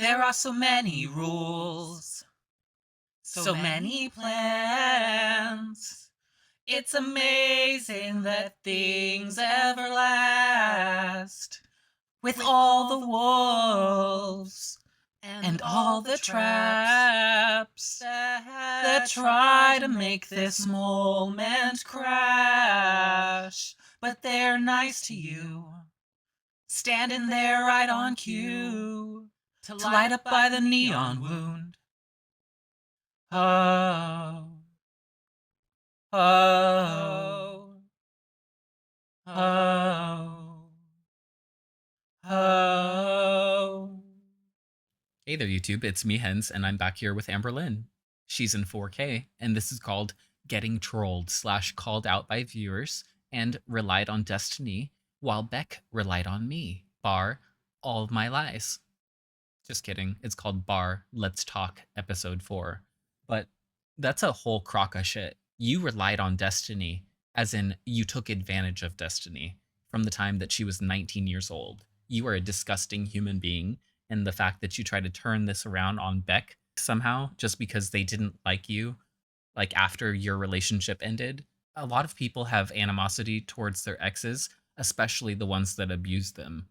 There are so many rules, so many plans. It's amazing that things ever last. With all the wolves and all the traps that try to make this moment crash. But they're nice to you, standing there right on cue to light up by the neon wound. Oh, oh, oh, oh. Hey there, YouTube. It's me, Hens, and I'm back here with Amberlynn. She's in 4K, and this is called Getting Trolled / Called Out by Viewers and Relied on Destiny, while Beck relied on me. Bar all of my lies. Just kidding. It's called Bar Let's Talk Episode 4. But that's a whole crock of shit. You relied on Destiny, as in you took advantage of Destiny from the time that she was 19 years old. You are a disgusting human being, and the fact that you try to turn this around on Beck somehow just because they didn't like you, like after your relationship ended. A lot of people have animosity towards their exes, especially the ones that abuse them.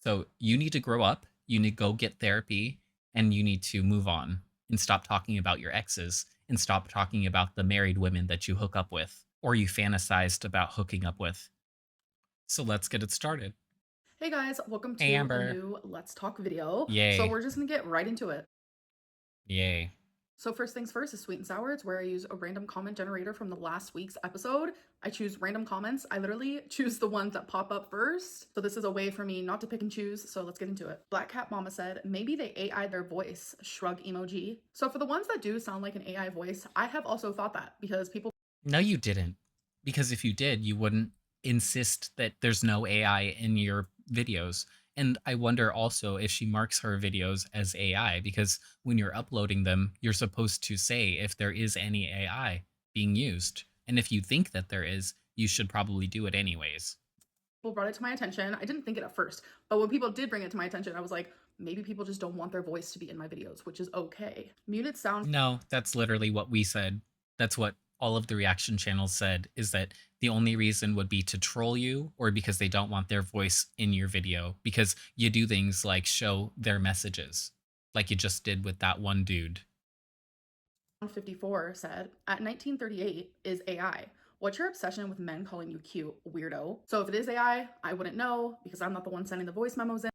So you need to grow up, you need to go get therapy, and you need to move on and stop talking about your exes and stop talking about the married women that you hook up with or you fantasized about hooking up with. So let's get it started. Hey guys, welcome Hey, to a Amber. new Let's Talk video. So Yay. we're just gonna get right into it. Yay. So first things first is Sweet and Sour. It's where I use a random comment generator from the last week's episode. I choose random comments. I literally choose the ones that pop up first. So this is a way for me not to pick and choose. So let's get into it. Black Cat Mama said, maybe they AI their voice, shrug emoji. So for the ones that do sound like an AI voice, I have also thought that because people No, you didn't. Because if you did, you wouldn't insist that there's no AI in your videos. And I wonder also if she marks her videos as AI, because when you're uploading them, you're supposed to say if there is any AI being used. And if you think that there is, you should probably do it anyways. brought it to my attention. I didn't think it at first, but when people did bring it to my attention, I was like, maybe people just don't want their voice to be in my videos, which is okay. Muted sound No, that's literally what we said. That's what all of the reaction channels said, is that the only reason would be to troll you or because they don't want their voice in your video because you do things like show their messages like you just did with that one dude. 54 said, at 1938 is AI. What's your obsession with men calling you cute, weirdo? So if it is AI, I wouldn't know because I'm not the one sending the voice memos in.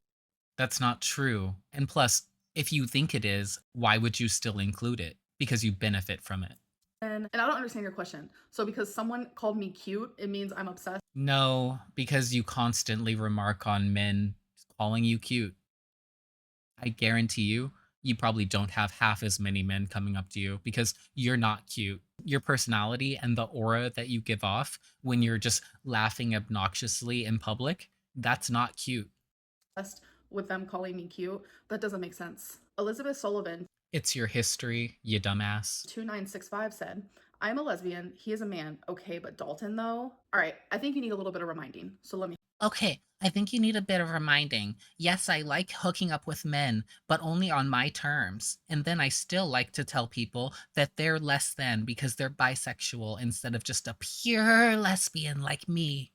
That's not true. And plus, if you think it is, why would you still include it? Because you benefit from it. And I don't understand your question. So because someone called me cute, it means I'm obsessed. No, because you constantly remark on men calling you cute. I guarantee you, you probably don't have half as many men coming up to you because you're not cute. Your personality and the aura that you give off when you're just laughing obnoxiously in public, that's not cute. With them calling me cute. That doesn't make sense. Elizabeth Sullivan, It's your history, you dumbass. 2965 said, I'm a lesbian. He is a man. Okay, but Dalton though? All right, I think you need a little bit of reminding. So let me. Okay, I think you need a bit of reminding. Yes, I like hooking up with men, but only on my terms. And then I still like to tell people that they're less than because they're bisexual instead of just a pure lesbian like me.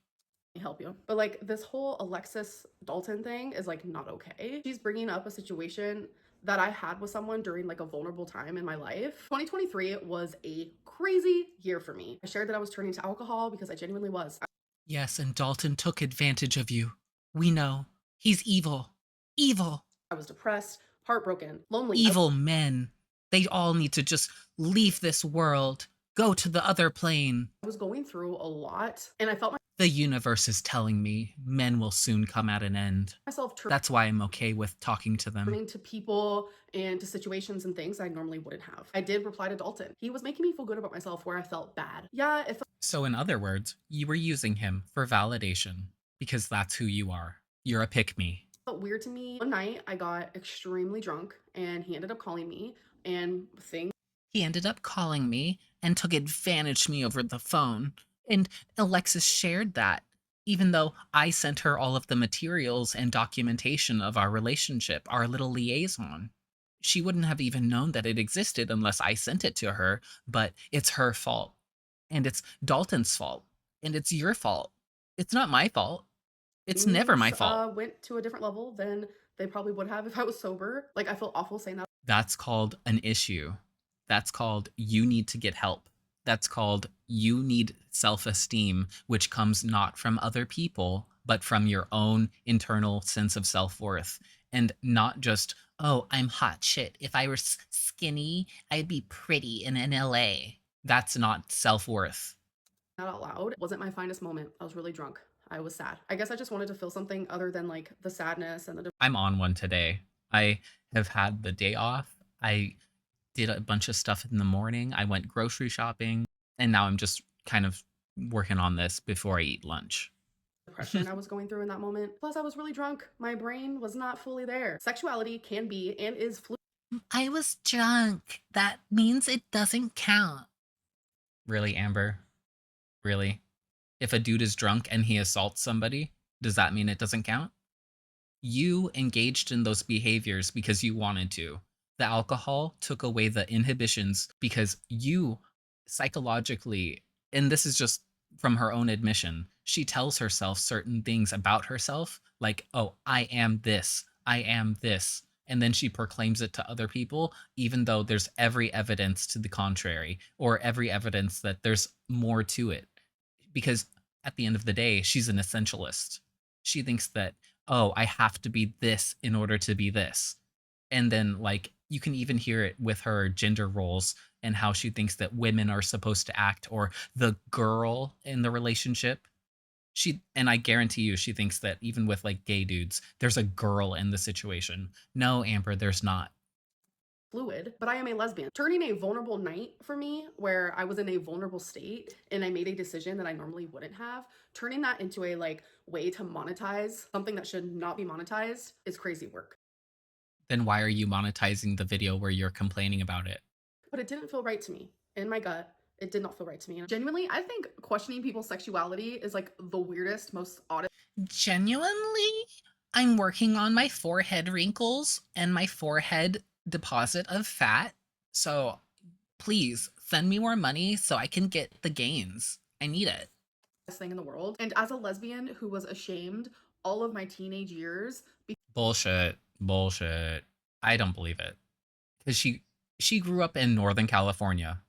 Help you. But like this whole Alexis Dalton thing is like not okay. She's bringing up a situation that I had with someone during like a vulnerable time in my life. 2023 was a crazy year for me. I shared that I was turning to alcohol because I genuinely was. Yes, and Dalton took advantage of you. We know. He's evil. Evil. I was depressed, heartbroken, lonely. Evil men. They all need to just leave this world. Go to the other plane. I was going through a lot and I felt The universe is telling me men will soon come at an end. myself That's why I'm okay with talking to them. turning to people and to situations and things I normally wouldn't have. I did reply to Dalton. He was making me feel good about myself where I felt bad. Yeah, it So, in other words, you were using him for validation because that's who you are. You're a pick me. felt weird to me. One night I got extremely drunk and he ended up calling me and things He ended up calling me and took advantage of me over the phone. And Alexis shared that, even though I sent her all of the materials and documentation of our relationship, our little liaison. She wouldn't have even known that it existed unless I sent it to her, but it's her fault. And it's Dalton's fault. And it's your fault. It's not my fault. It's never my Things fault. went to a different level than they probably would have if I was sober. Like, I feel awful saying that. That's called an issue. That's called you need to get help. That's called you need self esteem, which comes not from other people, but from your own internal sense of self worth. And not just, oh, I'm hot shit. If I were skinny, I'd be pretty in LA. That's not self worth. Not out loud. It wasn't my finest moment. I was really drunk. I was sad. I guess I just wanted to feel something other than like the sadness and the I'm on one today. I have had the day off. I did a bunch of stuff in the morning. I went grocery shopping, and now I'm just kind of working on this before I eat lunch. depression I was going through in that moment. Plus, I was really drunk. My brain was not fully there. Sexuality can be and is fluid. I was drunk. That means it doesn't count. Really, Amber? Really? If a dude is drunk and he assaults somebody, does that mean it doesn't count? You engaged in those behaviors because you wanted to. The alcohol took away the inhibitions because you psychologically, and this is just from her own admission, she tells herself certain things about herself, like, oh, I am this, I am this. And then she proclaims it to other people, even though there's every evidence to the contrary, or every evidence that there's more to it. Because at the end of the day, she's an essentialist. She thinks that, oh, I have to be this in order to be this. And then, like, you can even hear it with her gender roles and how she thinks that women are supposed to act, or the girl in the relationship. And I guarantee you, she thinks that even with like gay dudes, there's a girl in the situation. No, Amber, there's not. Fluid, but I am a lesbian. Turning a vulnerable night for me, where I was in a vulnerable state and I made a decision that I normally wouldn't have, turning that into a like way to monetize something that should not be monetized is crazy work. Then why are you monetizing the video where you're complaining about it? But it didn't feel right to me. In my gut, it did not feel right to me. And genuinely, I think questioning people's sexuality is like the weirdest, most oddest. Genuinely, I'm working on my forehead wrinkles and my forehead deposit of fat. So please send me more money so I can get the gains. I need it. Thing in the world. And as a lesbian who was ashamed all of my teenage years Bullshit. Bullshit. I don't believe it. Because she grew up in Northern California,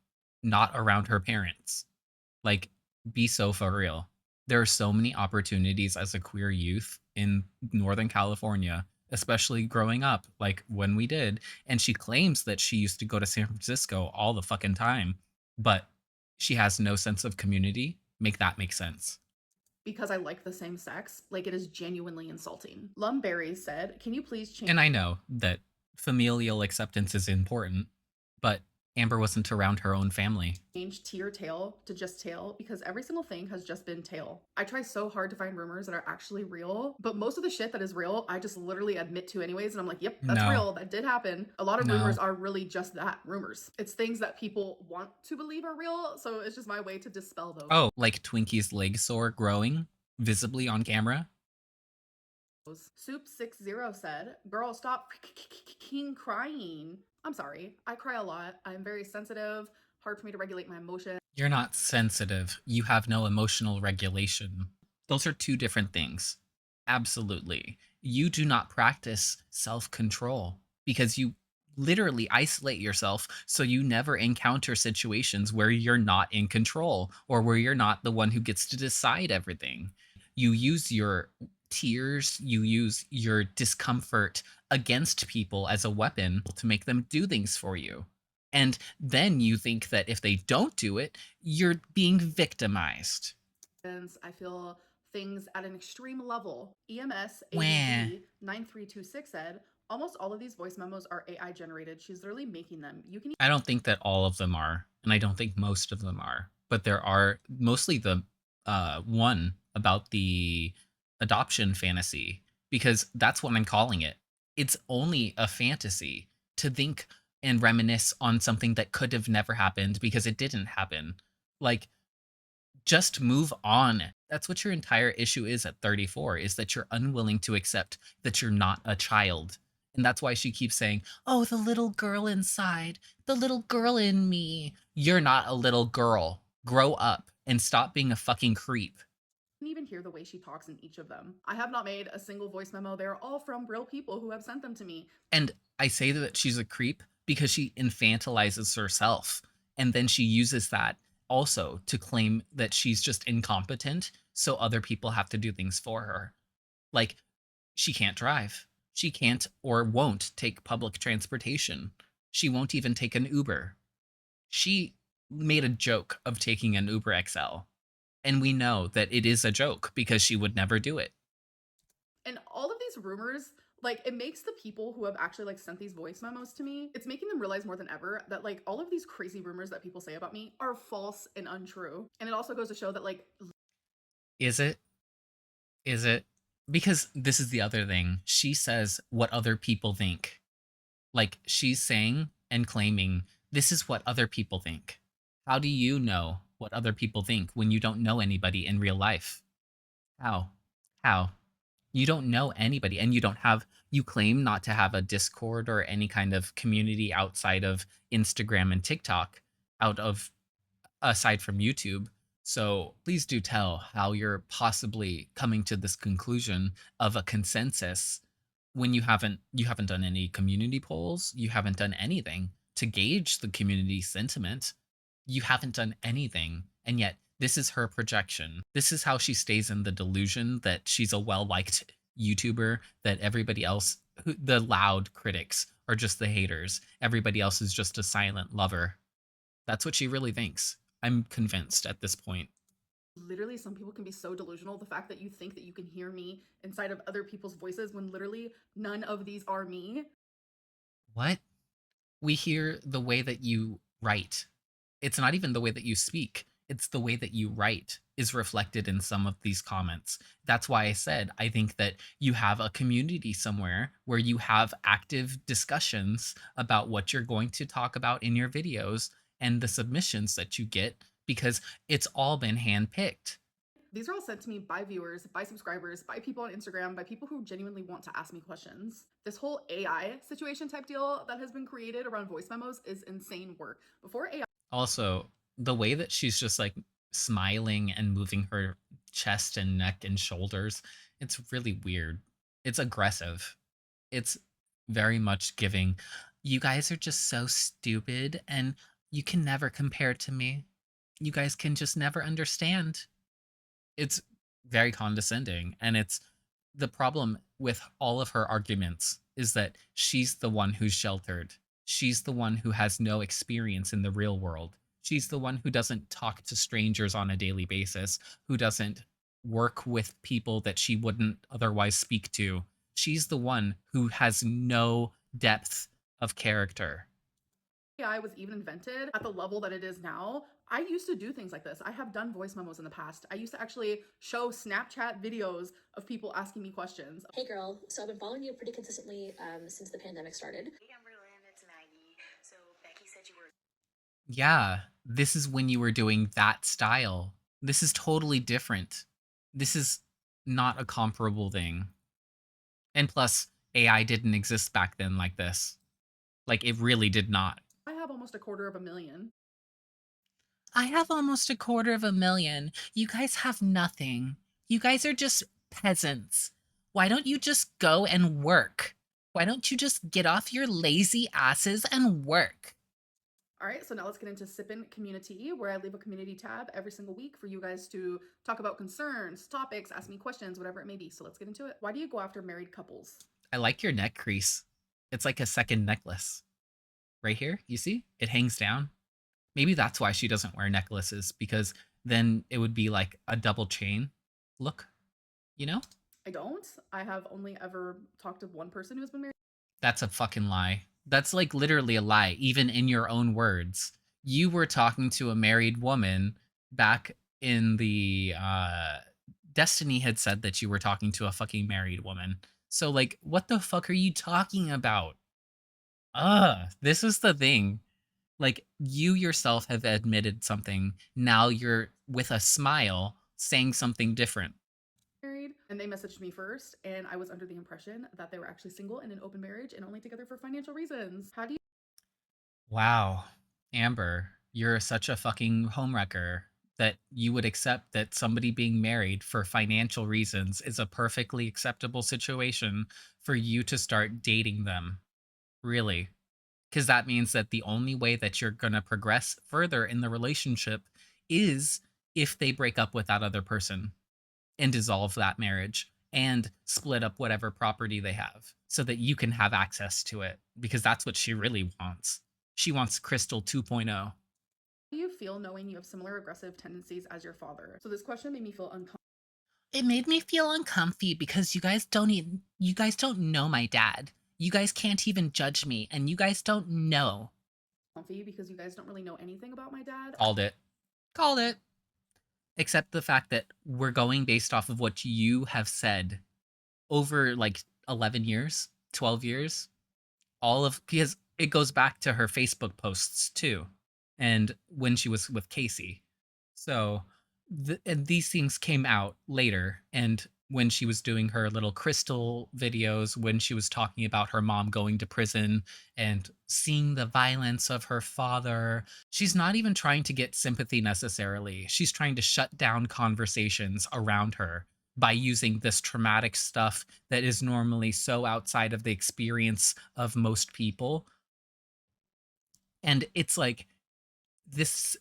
not around her parents. Like, be so for real. There are so many opportunities as a queer youth in Northern California, especially growing up, like when we did. And she claims that she used to go to San Francisco all the fucking time, but she has no sense of community. Make that make sense. because I like the same sex, like it is genuinely insulting. Lumberry said, "Can you please change And I know that familial acceptance is important, but Amber wasn't around her own family. tier tail to just tail because every single thing has just been tail." I try so hard to find rumors that are actually real, but most of the shit that is real, I just literally admit to anyways. And I'm like, yep, that's No, real. That did happen. A lot of rumors no. are really just that, rumors. It's things that people want to believe are real. So it's just my way to dispel those. Oh, like Twinkie's leg sore growing visibly on camera? Soup60 said, "Girl, stop crying." I'm sorry. I cry a lot. I'm very sensitive. Hard for me to regulate my emotions. You're not sensitive. You have no emotional regulation. Those are two different things. Absolutely. You do not practice self control because you literally isolate yourself so you never encounter situations where you're not in control or where you're not the one who gets to decide everything. You use your tears, you use your discomfort against people as a weapon to make them do things for you. And then you think that if they don't do it, you're being victimized. I feel things at an extreme level. EMS Wah. ADD 9326 said, "Almost all of these voice memos are AI generated. She's literally making them. You can I don't think that all of them are, and I don't think most of them are, but there are mostly the one about the adoption fantasy because that's what I'm calling it. It's only a fantasy to think and reminisce on something that could have never happened because it didn't happen. Like, just move on. That's what your entire issue is at 34, is that you're unwilling to accept that you're not a child. And that's why she keeps saying, "Oh, the little girl inside, the little girl in me." You're not a little girl. Grow up and stop being a fucking creep. Can even hear the way she talks in each of them. I have not made a single voice memo. They're all from real people who have sent them to me. And I say that she's a creep because she infantilizes herself. And then she uses that also to claim that she's just incompetent. So other people have to do things for her. Like, she can't drive. She can't or won't take public transportation. She won't even take an Uber. She made a joke of taking an Uber XL. And we know that it is a joke because she would never do it. And all of these rumors, like, it makes the people who have actually like sent these voice memos to me, it's making them realize more than ever that like all of these crazy rumors that people say about me are false and untrue. And it also goes to show that like Is it? Is it? Because this is the other thing. She says what other people think. Like, she's saying and claiming this is what other people think. How do you know what other people think when you don't know anybody in real life? How? How? You don't know anybody and you claim not to have a Discord or any kind of community outside of Instagram and TikTok, out of aside from YouTube. So please do tell how you're possibly coming to this conclusion of a consensus when you haven't done any community polls, you haven't done anything to gauge the community sentiment. You haven't done anything, and yet this is her projection. This is how she stays in the delusion that she's a well-liked YouTuber, that everybody else, the loud critics, are just the haters. Everybody else is just a silent lover. That's what she really thinks. I'm convinced at this point. literally some people can be so delusional. The fact that you think that you can hear me inside of other people's voices when literally none of these are me. What? We hear the way that you write. It's not even the way that you speak. It's the way that you write is reflected in some of these comments. That's why I said I think that you have a community somewhere where you have active discussions about what you're going to talk about in your videos and the submissions that you get because it's all been handpicked. These are all sent to me by viewers, by subscribers, by people on Instagram, by people who genuinely want to ask me questions. This whole AI situation type deal that has been created around voice memos is insane work. Before AI, Also, the way that she's just like smiling and moving her chest and neck and shoulders, it's really weird. It's aggressive. It's very much giving, you guys are just so stupid and you can never compare to me. You guys can just never understand. It's very condescending, and it's the problem with all of her arguments is that she's the one who's sheltered. She's the one who has no experience in the real world. She's the one who doesn't talk to strangers on a daily basis, who doesn't work with people that she wouldn't otherwise speak to. She's the one who has no depth of character. AI was even invented at the level that it is now, I used to do things like this. I have done voice memos in the past. I used to actually show Snapchat videos of people asking me questions. Hey girl, so I've been following you pretty consistently since the pandemic started. Hey Amberlynn, it's Maggie. So Becky said you were. Yeah, this is when you were doing that style. This is totally different. This is not a comparable thing. And plus, AI didn't exist back then like this. Like, it really did not. I have almost 250,000. I have almost 250,000. You guys have nothing. You guys are just peasants. Why don't you just go and work? Why don't you just get off your lazy asses and work? All right, so now let's get into Sippin' Community, where I leave a community tab every single week for you guys to talk about concerns, topics, ask me questions, whatever it may be. So let's get into it. Why do you go after married couples? I like your neck crease. It's like a second necklace. Right here, you see? It hangs down. Maybe that's why she doesn't wear necklaces, because then it would be like a double chain look, you know? I don't. I have only ever talked to one person who's been married. That's a fucking lie. That's like literally a lie, even in your own words. You were talking to a married woman back in the Destiny had said that you were talking to a fucking married woman. So like what the fuck are you talking about? This is the thing. Like you yourself have admitted something. Now you're with a smile saying something different. Married. And they messaged me first, and I was under the impression that they were actually single in an open marriage and only together for financial reasons. How do you Wow. Amber, you're such a fucking homewrecker that you would accept that somebody being married for financial reasons is a perfectly acceptable situation for you to start dating them. Really? Because that means that the only way that you're going to progress further in the relationship is if they break up with that other person and dissolve that marriage and split up whatever property they have so that you can have access to it because that's what she really wants. She wants Crystal 2.0. do you feel knowing you have similar aggressive tendencies as your father? So this question made me feel uncomfortable It made me feel uncomfy because you guys don't know my dad. You guys can't even judge me and you guys don't know. because you guys don't really know anything about my dad. Called it. Called it. Except the fact that we're going based off of what you have said over like 11 years, 12 years, all of because it goes back to her Facebook posts too, and when she was with Casey. So, and these things came out later, and when she was doing her little crystal videos, when she was talking about her mom going to prison and seeing the violence of her father, she's not even trying to get sympathy necessarily. She's trying to shut down conversations around her by using this traumatic stuff that is normally so outside of the experience of most people. And it's like this,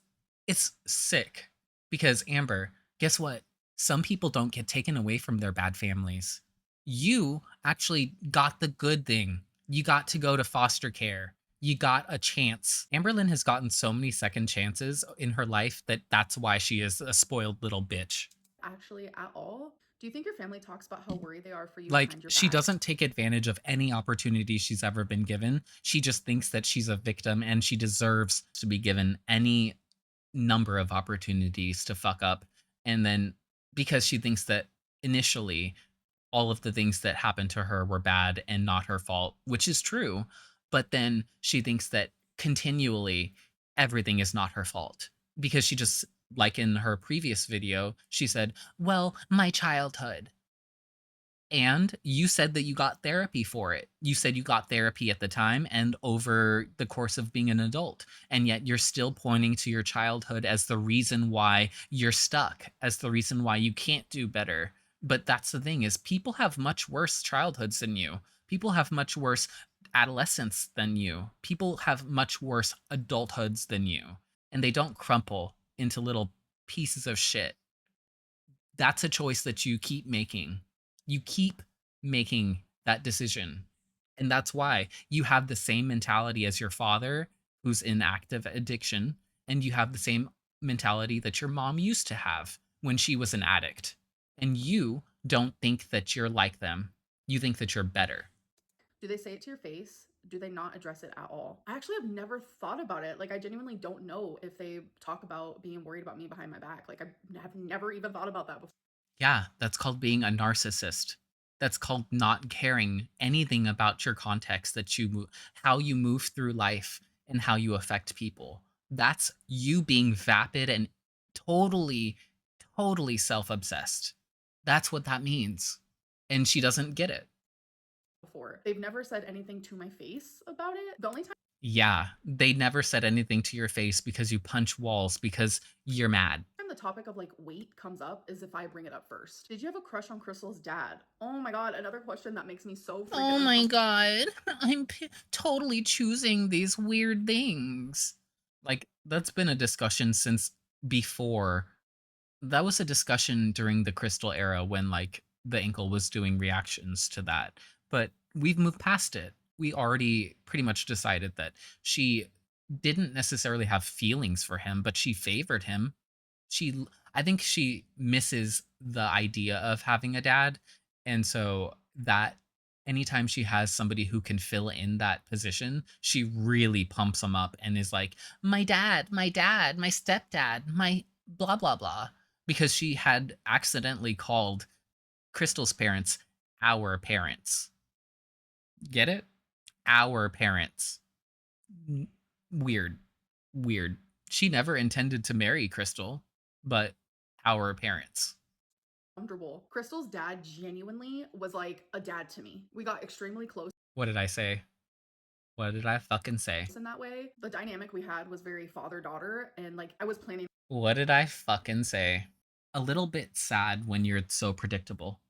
it's sick because Amber, guess what? Some people don't get taken away from their bad families. You actually got the good thing. You got to go to foster care. You got a chance. Amberlynn has gotten so many second chances in her life that that's why she is a spoiled little bitch. Actually, at all? Do you think your family talks about how worried they are for you Like, behind your she back? doesn't take advantage of any opportunity she's ever been given. She just thinks that she's a victim and she deserves to be given any number of opportunities to fuck up. And then because she thinks that initially all of the things that happened to her were bad and not her fault, which is true. But then she thinks that continually everything is not her fault because she just, like in her previous video, she said, well, my childhood. And you said that you got therapy for it. You said you got therapy at the time and over the course of being an adult. And yet you're still pointing to your childhood as the reason why you're stuck, as the reason why you can't do better. But that's the thing is people have much worse childhoods than you. People have much worse adolescence than you. People have much worse adulthoods than you. And they don't crumple into little pieces of shit. That's a choice that you keep making. You keep making that decision. And that's why you have the same mentality as your father, who's in active addiction, and you have the same mentality that your mom used to have when she was an addict. And you don't think that you're like them. You think that you're better. Do they say it to your face? Do they not address it at all? I actually have never thought about it. Like, I genuinely don't know if they talk about being worried about me behind my back. Like, I have never even thought about that before. Yeah, that's called being a narcissist. That's called not caring anything about your context that how you move through life and how you affect people. That's you being vapid and totally, totally self obsessed. That's what that means. And she doesn't get it. They've never said anything to my face about it. The only time Yeah, they never said anything to your face because you punch walls because you're mad. the topic of like weight comes up is if I bring it up first. Did you have a crush on Crystal's dad? Oh my god, another question that makes me so freaking Oh my uncomfortable. god, totally choosing these weird things. Like, that's been a discussion since before. That was a discussion during the Crystal era when, like, the ankle was doing reactions to that. But we've moved past it. We already pretty much decided that she didn't necessarily have feelings for him, but she favored him. I think she misses the idea of having a dad, and so that anytime she has somebody who can fill in that position, she really pumps him up and is like, my dad, my stepdad, my blah blah blah, because she had accidentally called Crystal's parents our parents. Get it? Our parents. Weird. Weird. She never intended to marry Crystal, but our parents. comfortable. Crystal's dad genuinely was like a dad to me. We got extremely close What did I say? What did I fucking say? in that way. The dynamic we had was very father-daughter, and like I was planning What did I fucking say? A little bit sad when you're so predictable.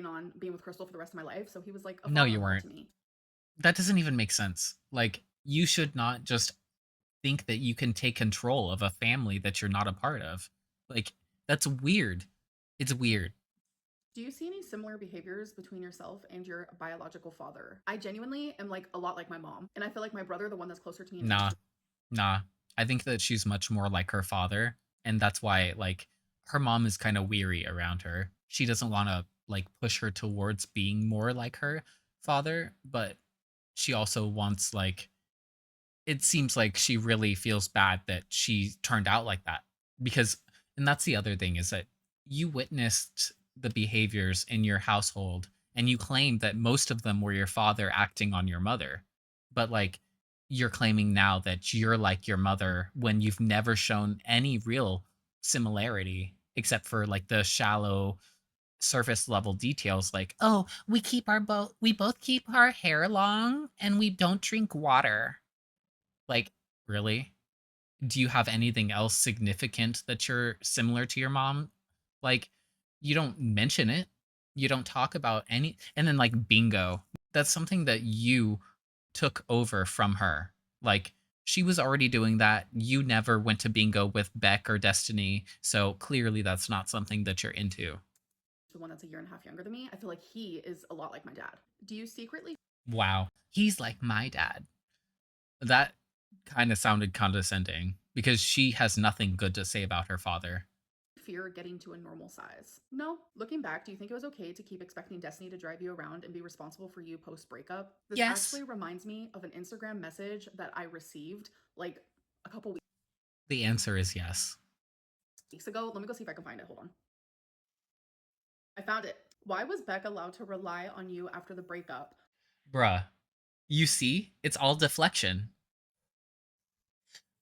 on being with Crystal for the rest of my life, so he was like a No, you father-in-law weren't. to me. That doesn't even make sense. Like, you should not just think that you can take control of a family that you're not a part of. Like, that's weird. It's weird. Do you see any similar behaviors between yourself and your biological father? I genuinely am like a lot like my mom, and I feel like my brother, the one that's closer to me in age, Nah, nah. I think that she's much more like her father, and that's why like her mom is kind of weary around her. She doesn't want to like push her towards being more like her father, but she also wants like it seems like she really feels bad that she turned out like that because and that's the other thing is that you witnessed the behaviors in your household and you claimed that most of them were your father acting on your mother, but like you're claiming now that you're like your mother when you've never shown any real similarity except for like the shallow surface level details like oh we both keep our hair long and we don't drink water. Like, really? Do you have anything else significant that you're similar to your mom? Like, you don't mention it. You don't talk about any and then like bingo. That's something that you took over from her. Like she was already doing that. You never went to bingo with Beck or Destiny. So clearly that's not something that you're into. the one that's a year and a half younger than me, I feel like he is a lot like my dad. Do you secretly Wow. He's like my dad. That kind of sounded condescending because she has nothing good to say about her father. fear getting to a normal size? No. Looking back, do you think it was okay to keep expecting Destiny to drive you around and be responsible for you post breakup? This Yes. actually reminds me of an Instagram message that I received like a couple The answer is yes. weeks ago. Let me go see if I can find it. Hold on. I found it. Why was Beck allowed to rely on you after the breakup? Bruh, you see? It's all deflection.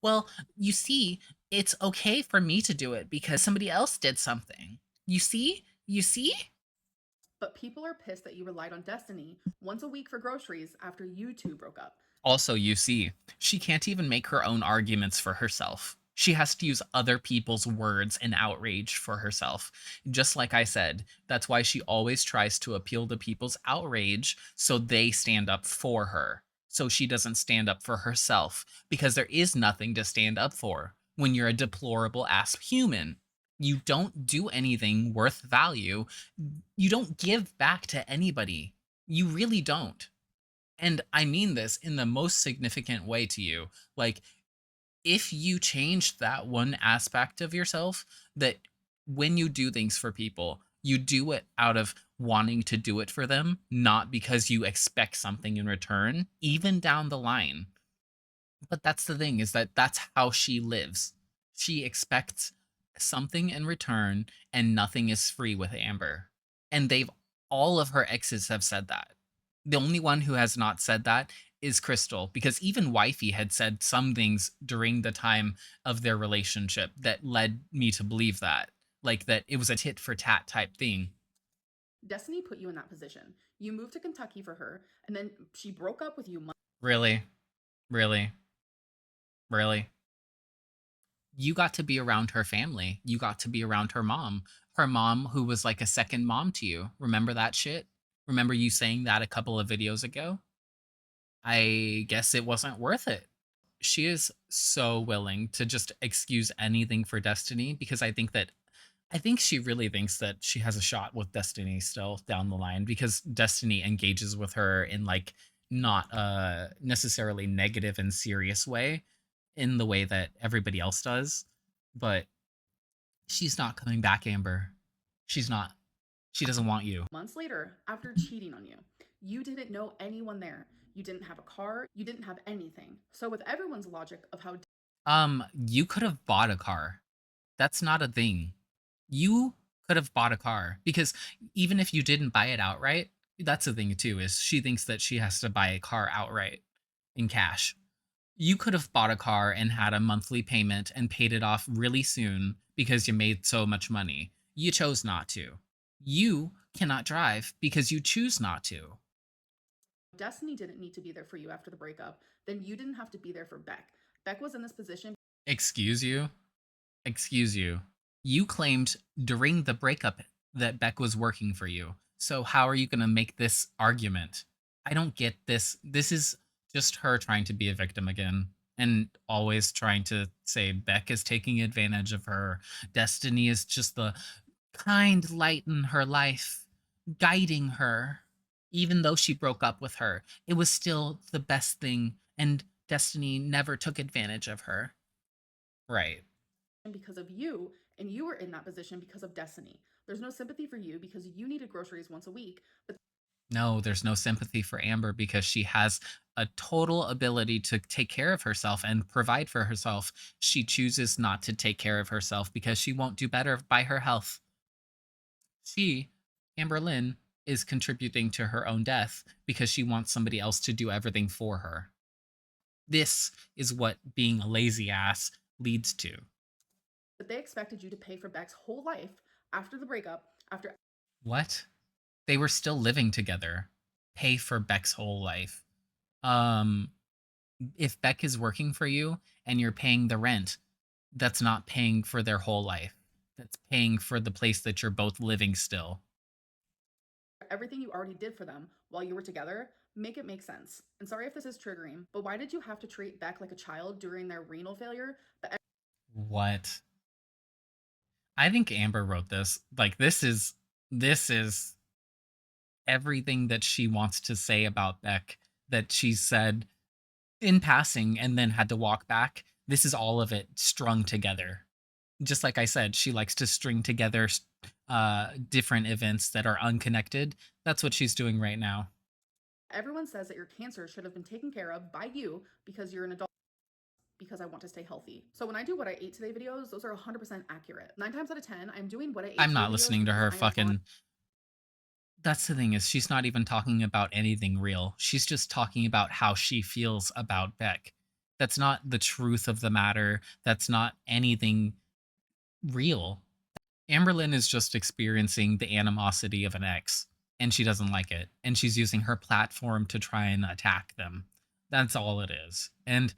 Well, you see, it's okay for me to do it because somebody else did something. You see? You see? But people are pissed that you relied on Destiny once a week for groceries after you two broke up. Also, you see, she can't even make her own arguments for herself. She has to use other people's words and outrage for herself. Just like I said, that's why she always tries to appeal to people's outrage so they stand up for her. So she doesn't stand up for herself because there is nothing to stand up for when you're a deplorable ass human. You don't do anything worth value. You don't give back to anybody. You really don't. And I mean this in the most significant way to you. Like, if you changed that one aspect of yourself, that when you do things for people, you do it out of wanting to do it for them, not because you expect something in return, even down the line. But that's the thing is that that's how she lives. She expects something in return, and nothing is free with Amber. And they've all of her exes have said that. The only one who has not said that is Crystal, because even Wifey had said some things during the time of their relationship that led me to believe that. Like that it was a tit for tat type thing. Destiny put you in that position. You moved to Kentucky for her, and then she broke up with you Really? Really? Really? You got to be around her family. You got to be around her mom. Her mom, who was like a second mom to you. Remember that shit? Remember you saying that a couple of videos ago? I guess it wasn't worth it. She is so willing to just excuse anything for Destiny because I think she really thinks that she has a shot with Destiny still down the line because Destiny engages with her in like not a necessarily negative and serious way in the way that everybody else does. But she's not coming back, Amber. She's not. She doesn't want you. months later after cheating on you. You didn't know anyone there. You didn't have a car. You didn't have anything. So, with everyone's logic of how You could have bought a car. That's not a thing. You could have bought a car because even if you didn't buy it outright, that's the thing too, is she thinks that she has to buy a car outright in cash. You could have bought a car and had a monthly payment and paid it off really soon because you made so much money. You chose not to. You cannot drive because you choose not to. Destiny didn't need to be there for you after the breakup, then you didn't have to be there for Beck. Beck was in this position. Excuse you? Excuse you. You claimed during the breakup that Beck was working for you. So how are you going to make this argument? I don't get this. This is just her trying to be a victim again and always trying to say Beck is taking advantage of her. Destiny is just the kind light in her life, guiding her. Even though she broke up with her, it was still the best thing, and Destiny never took advantage of her. Right. Because of you, and you were in that position because of Destiny. There's no sympathy for you because you needed groceries once a week, but No, there's no sympathy for Amber because she has a total ability to take care of herself and provide for herself. She chooses not to take care of herself because she won't do better by her health. She, Amberlynn, is contributing to her own death because she wants somebody else to do everything for her. This is what being a lazy ass leads to. they expected you to pay for Beck's whole life after the breakup, after What? They were still living together. Pay for Beck's whole life. Um, if Beck is working for you and you're paying the rent, that's not paying for their whole life. That's paying for the place that you're both living still. everything you already did for them while you were together. Make it make sense. And sorry if this is triggering, but why did you have to treat Beck like a child during their renal failure? What? I think Amber wrote this. Like this is everything that she wants to say about Beck that she said in passing and then had to walk back. This is all of it strung together. Just like I said, she likes to string together different events that are unconnected. That's what she's doing right now. Everyone says that your cancer should have been taken care of by you because you're an adult. Because I want to stay healthy. So when I do what I ate today videos, those are 100% accurate. 9 times out of 10, I'm doing what I ate I'm today not videos listening to because her I am fine. fucking. That's the thing is she's not even talking about anything real. She's just talking about how she feels about Beck. That's not the truth of the matter. That's not anything real. Amberlynn is just experiencing the animosity of an ex, and she doesn't like it. And she's using her platform to try and attack them. That's all it is. And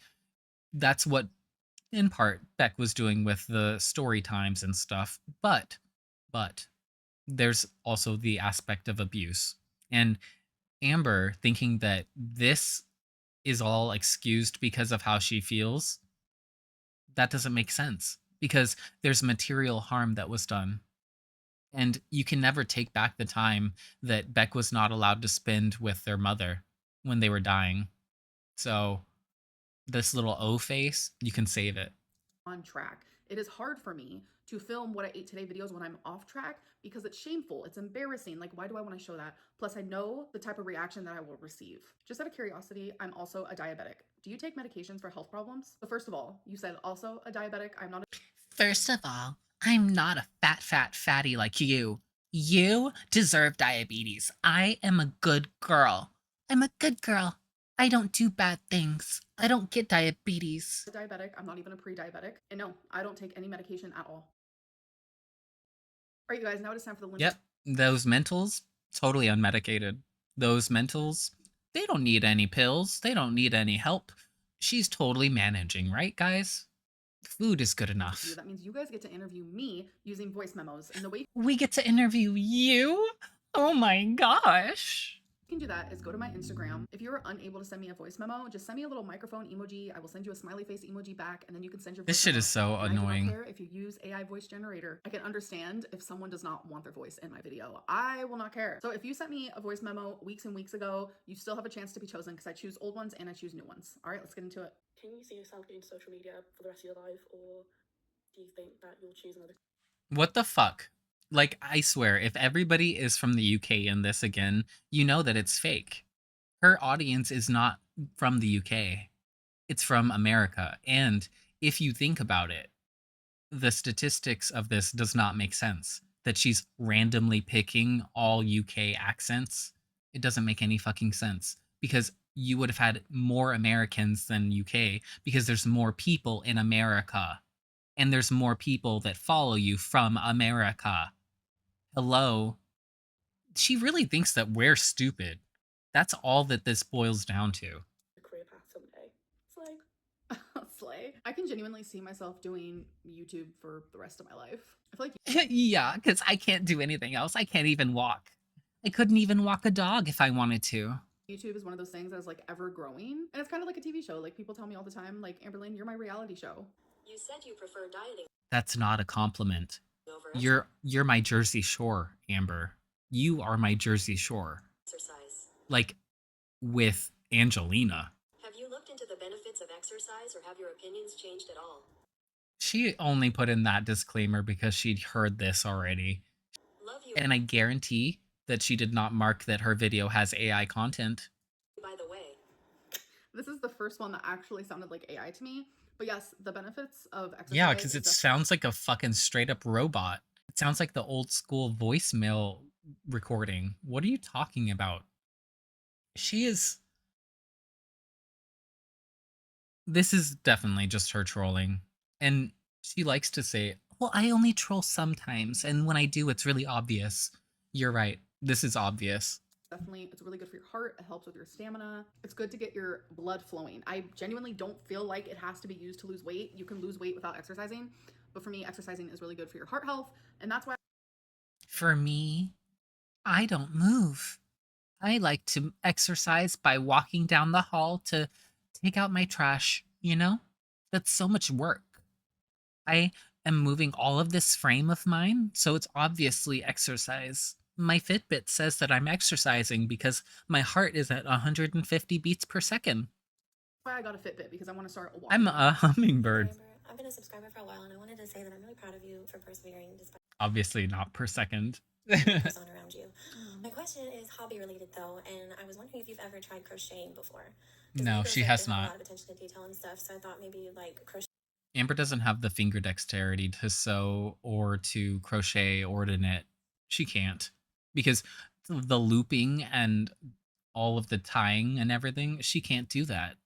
that's what, in part, Beck was doing with the story times and stuff. But, there's also the aspect of abuse. And Amber thinking that this is all excused because of how she feels, that doesn't make sense because there's material harm that was done. And you can never take back the time that Beck was not allowed to spend with their mother when they were dying. So, this little O face, you can save it. On track. It is hard for me to film what I ate today videos when I'm off track because it's shameful. It's embarrassing. Like, why do I want to show that? Plus, I know the type of reaction that I will receive. Just out of curiosity, I'm also a diabetic. Do you take medications for health problems? So, first of all, you said also a diabetic. I'm not a First of all, I'm not a fat fatty like you. You deserve diabetes. I am a good girl. I'm a good girl. I don't do bad things. I don't get diabetes. diabetic. I'm not even a pre diabetic. And no, I don't take any medication at all. All right, you guys, now it is time for the limit. Yep, those mentals, totally unmedicated. Those mentals, they don't need any pills. They don't need any help. She's totally managing, right, guys? Food is good enough. That means you guys get to interview me using voice memos. And the way We get to interview you? Oh my gosh. you can do that is go to my Instagram. If you're unable to send me a voice memo, just send me a little microphone emoji. I will send you a smiley face emoji back, and then you can send your voice This shit memo. is so And I do annoying. not care if you use AI voice generator. I can understand if someone does not want their voice in my video. I will not care. So if you sent me a voice memo weeks and weeks ago, you still have a chance to be chosen because I choose old ones and I choose new ones. All right, let's get into it. Can you see yourself doing social media for the rest of your life, or do you think that you'll choose another? What the fuck? Like, I swear, if everybody is from the UK in this again, you know that it's fake. Her audience is not from the UK, it's from America. And if you think about it, the statistics of this does not make sense. That she's randomly picking all UK accents, it doesn't make any fucking sense because you would have had more Americans than UK because there's more people in America and there's more people that follow you from America. Hello, She really thinks that we're stupid. That's all that this boils down to. a career path someday. It's like, Slay. I can genuinely see myself doing YouTube for the rest of my life. I feel like Yeah, because I can't do anything else. I can't even walk. I couldn't even walk a dog if I wanted to. YouTube is one of those things that is like ever growing. And it's kind of like a TV show. Like people tell me all the time, like, Amberlynn, you're my reality show. You said you prefer dieting That's not a compliment. over You're my Jersey Shore, Amber. You are my Jersey Shore. exercise. Like with Angelina. Have you looked into the benefits of exercise or have your opinions changed at all? She only put in that disclaimer because she'd heard this already. Love you, And I guarantee that she did not mark that her video has AI content. by the way. This is the first one that actually sounded like AI to me. But yes, the benefits of exercise. Yeah, because it sounds like a fucking straight up robot. It sounds like the old school voicemail recording. What are you talking about? She is. This is definitely just her trolling. And she likes to say, well, I only troll sometimes. And when I do, it's really obvious. You're right. This is obvious. Definitely, it's really good for your heart. It helps with your stamina. It's good to get your blood flowing. I genuinely don't feel like it has to be used to lose weight. You can lose weight without exercising. But for me, exercising is really good for your heart health. And that's why For me, I don't move. I like to exercise by walking down the hall to take out my trash, you know? That's so much work. I am moving all of this frame of mine, so it's obviously exercise. My Fitbit says that I'm exercising because my heart is at 150 beats per second. I got a Fitbit, because I want to start walking. I'm a hummingbird. Amber, I've been a subscriber for a while, and I wanted to say that I'm really proud of you for persevering despite Obviously not per second. the persona around you. My question is hobby related though, and I was wondering if you've ever tried crocheting before. 'Cause No, my girls she like has to have not. a lot of attention to detail and stuff, so I thought maybe like crochet. Amber doesn't have the finger dexterity to sew or to crochet or to knit. She can't because the looping and all of the tying and everything, she can't do that.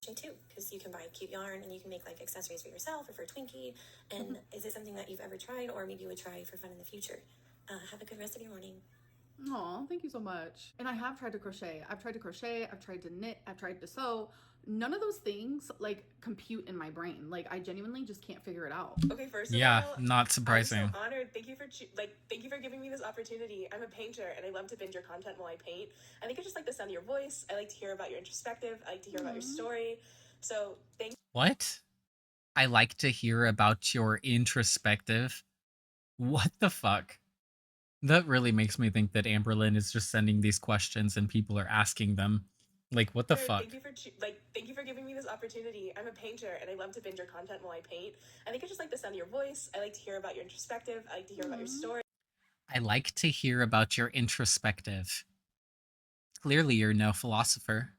Too, because you can buy cute yarn and you can make like accessories for yourself or for Twinkie. And is it something that you've ever tried, or maybe you would try for fun in the future? Have a good rest of your morning. Aw, thank you so much. And I have tried to crochet. I've tried to crochet, I've tried to knit, I've tried to sew. None of those things like compute in my brain. Like I genuinely just can't figure it out. Okay, first Yeah, of all, not surprising. I'm so honored. Thank you for thank you for giving me this opportunity. I'm a painter and I love to binge your content while I paint. I think I just like the sound of your voice. I like to hear about your introspective. I like to hear about your story. So thank What? I like to hear about your introspective. What the fuck? That really makes me think that Amberlynn is just sending these questions and people are asking them. Like, what the fuck? thank you for giving me this opportunity. I'm a painter and I love to binge your content while I paint. I think I just like the sound of your voice. I like to hear about your introspective. I like to hear about your story. I like to hear about your introspective. Clearly, you're no philosopher.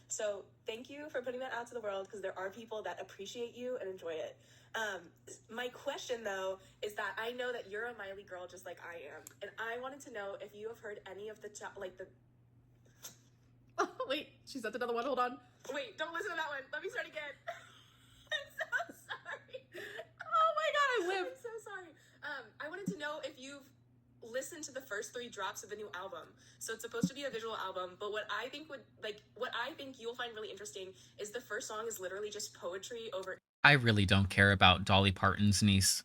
So thank you for putting that out to the world, because there are people that appreciate you and enjoy it. My question though is that I know that you're a Miley girl just like I am, and I wanted to know if you have heard any of the Oh, wait, she sent another one. Hold on. Wait, don't listen to that one. Let me start again. I'm so sorry. Oh my god, I I'm live. so sorry. I wanted to know if you've listened to the first 3 drops of the new album. So it's supposed to be a visual album, but what I think you'll find really interesting is the first song is literally just poetry over. I really don't care about Dolly Parton's niece.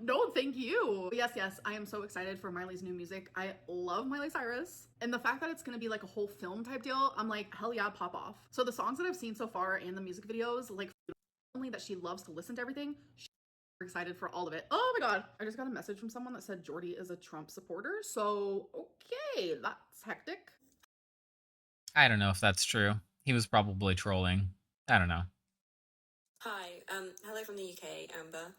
No, thank you. But yes, I am so excited for Miley's new music. I love Miley Cyrus. And the fact that it's gonna be like a whole film type deal, I'm like, hell yeah, pop off. So the songs that I've seen so far and the music videos, like only that she loves to listen to everything, she's excited for all of it. Oh my god. I just got a message from someone that said Jordy is a Trump supporter. So okay, that's hectic. I don't know if that's true. He was probably trolling. I don't know. Hi, hello from the UK, Amber.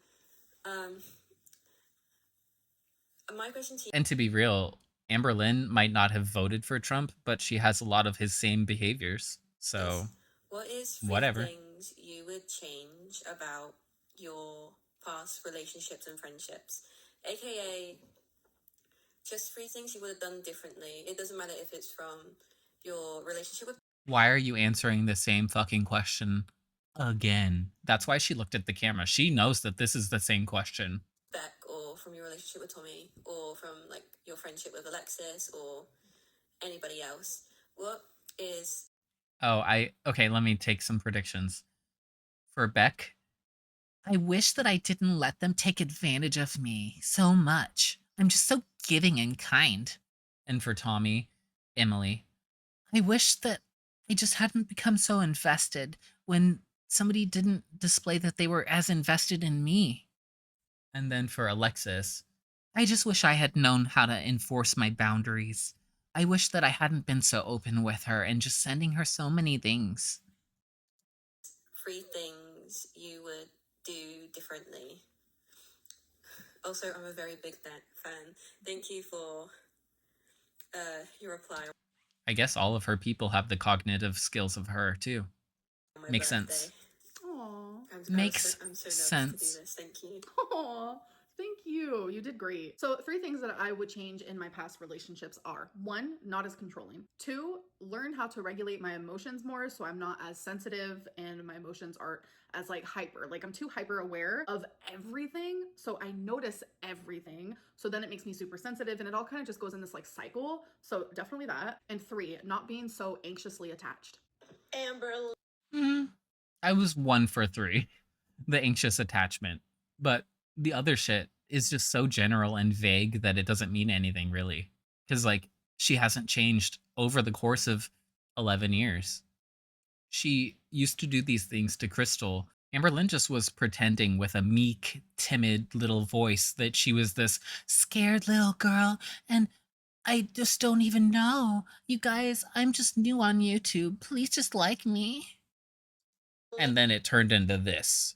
My question to you And to be real, Amberlynn might not have voted for Trump, but she has a lot of his same behaviors. So, is, what is 3 whatever. things you would change about your past relationships and friendships? AKA, just 3 things you would have done differently. It doesn't matter if it's from your relationship with Why are you answering the same fucking question again? That's why she looked at the camera. She knows that this is the same question. Beck or from your relationship with Tommy, or from like your friendship with Alexis, or anybody else, what is... Okay, let me take some predictions. For Beck, I wish that I didn't let them take advantage of me so much. I'm just so giving and kind. And for Tommy, Emily, I wish that I just hadn't become so invested when somebody didn't display that they were as invested in me. And then for Alexis, I just wish I had known how to enforce my boundaries. I wish that I hadn't been so open with her and just sending her so many things. 3 things you would do differently? Also, I'm a very big fan. Thank you for your reply I guess all of her people have the cognitive skills of her, too. on my Makes birthday. sense. Aww. Makes I'm so nervous sense. to do this. Thank you. Aw, thank you. You did great. So, 3 things that I would change in my past relationships are: 1, not as controlling; 2, learn how to regulate my emotions more so I'm not as sensitive and my emotions aren't as like hyper. Like, I'm too hyper aware of everything, so I notice everything. So then it makes me super sensitive and it all kind of just goes in this like cycle. So, definitely that. And 3, not being so anxiously attached. Amber, I was 1 for 3. The anxious attachment. But the other shit is just so general and vague that it doesn't mean anything really. Because, like, she hasn't changed over the course of 11 years. She used to do these things to Crystal. Amberlynn just was pretending with a meek, timid little voice that she was this scared little girl, and I just don't even know. You guys, I'm just new on YouTube. Please just like me. And then it turned into this.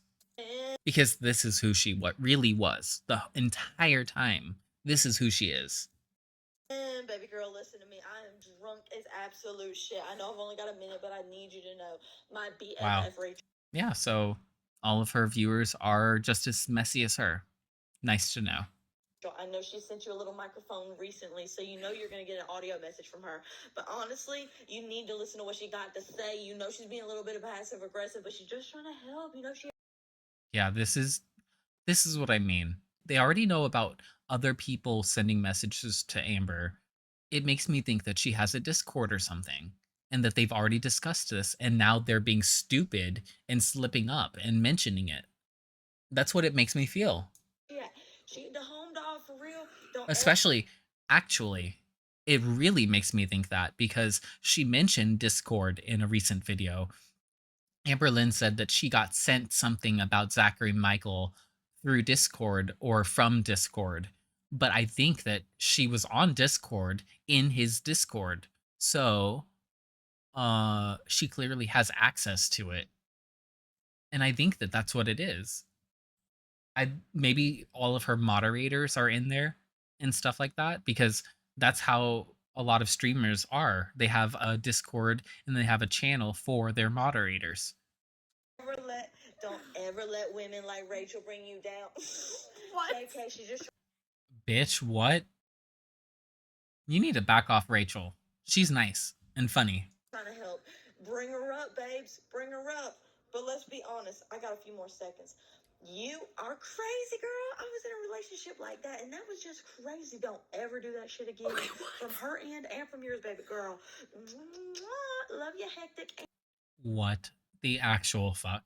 Because this is who she what really was the entire time. This is who she is. Baby girl, listen to me. I am drunk as absolute shit. I know I've only got a minute, but I need you to know my BFF Wow. Rachel. Yeah, so all of her viewers are just as messy as her. Nice to know. I know she sent you a little microphone recently, so you know you're going to get an audio message from her. But honestly, you need to listen to what she got to say. You know she's being a little bit passive aggressive, but she's just trying to help. You know she. Yeah, this is what I mean. They already know about other people sending messages to Amber. It makes me think that she has a Discord or something, and that they've already discussed this, and now they're being stupid and slipping up and mentioning it. That's what it makes me feel. Yeah, she the home dog for real. Don't Especially, actually, it really makes me think that because she mentioned Discord in a recent video. Amberlynn said that she got sent something about Zachary Michael through Discord or from Discord. But I think that she was on Discord in his Discord. So she clearly has access to it. And I think that that's what it is. I maybe all of her moderators are in there and stuff like that because that's how a lot of streamers are. They have a Discord and they have a channel for their moderators. don't ever let women like Rachel bring you down. What? JK, she's just Bitch, what? You need to back off Rachel. She's nice and funny. trying to help. Bring her up, babes. Bring her up. But let's be honest. I got a few more seconds. You are crazy, girl. I was in a relationship like that, and that was just crazy. Don't ever do that shit again. From her end and from yours, baby girl. Mwah. Love you, hectic. What the actual fuck?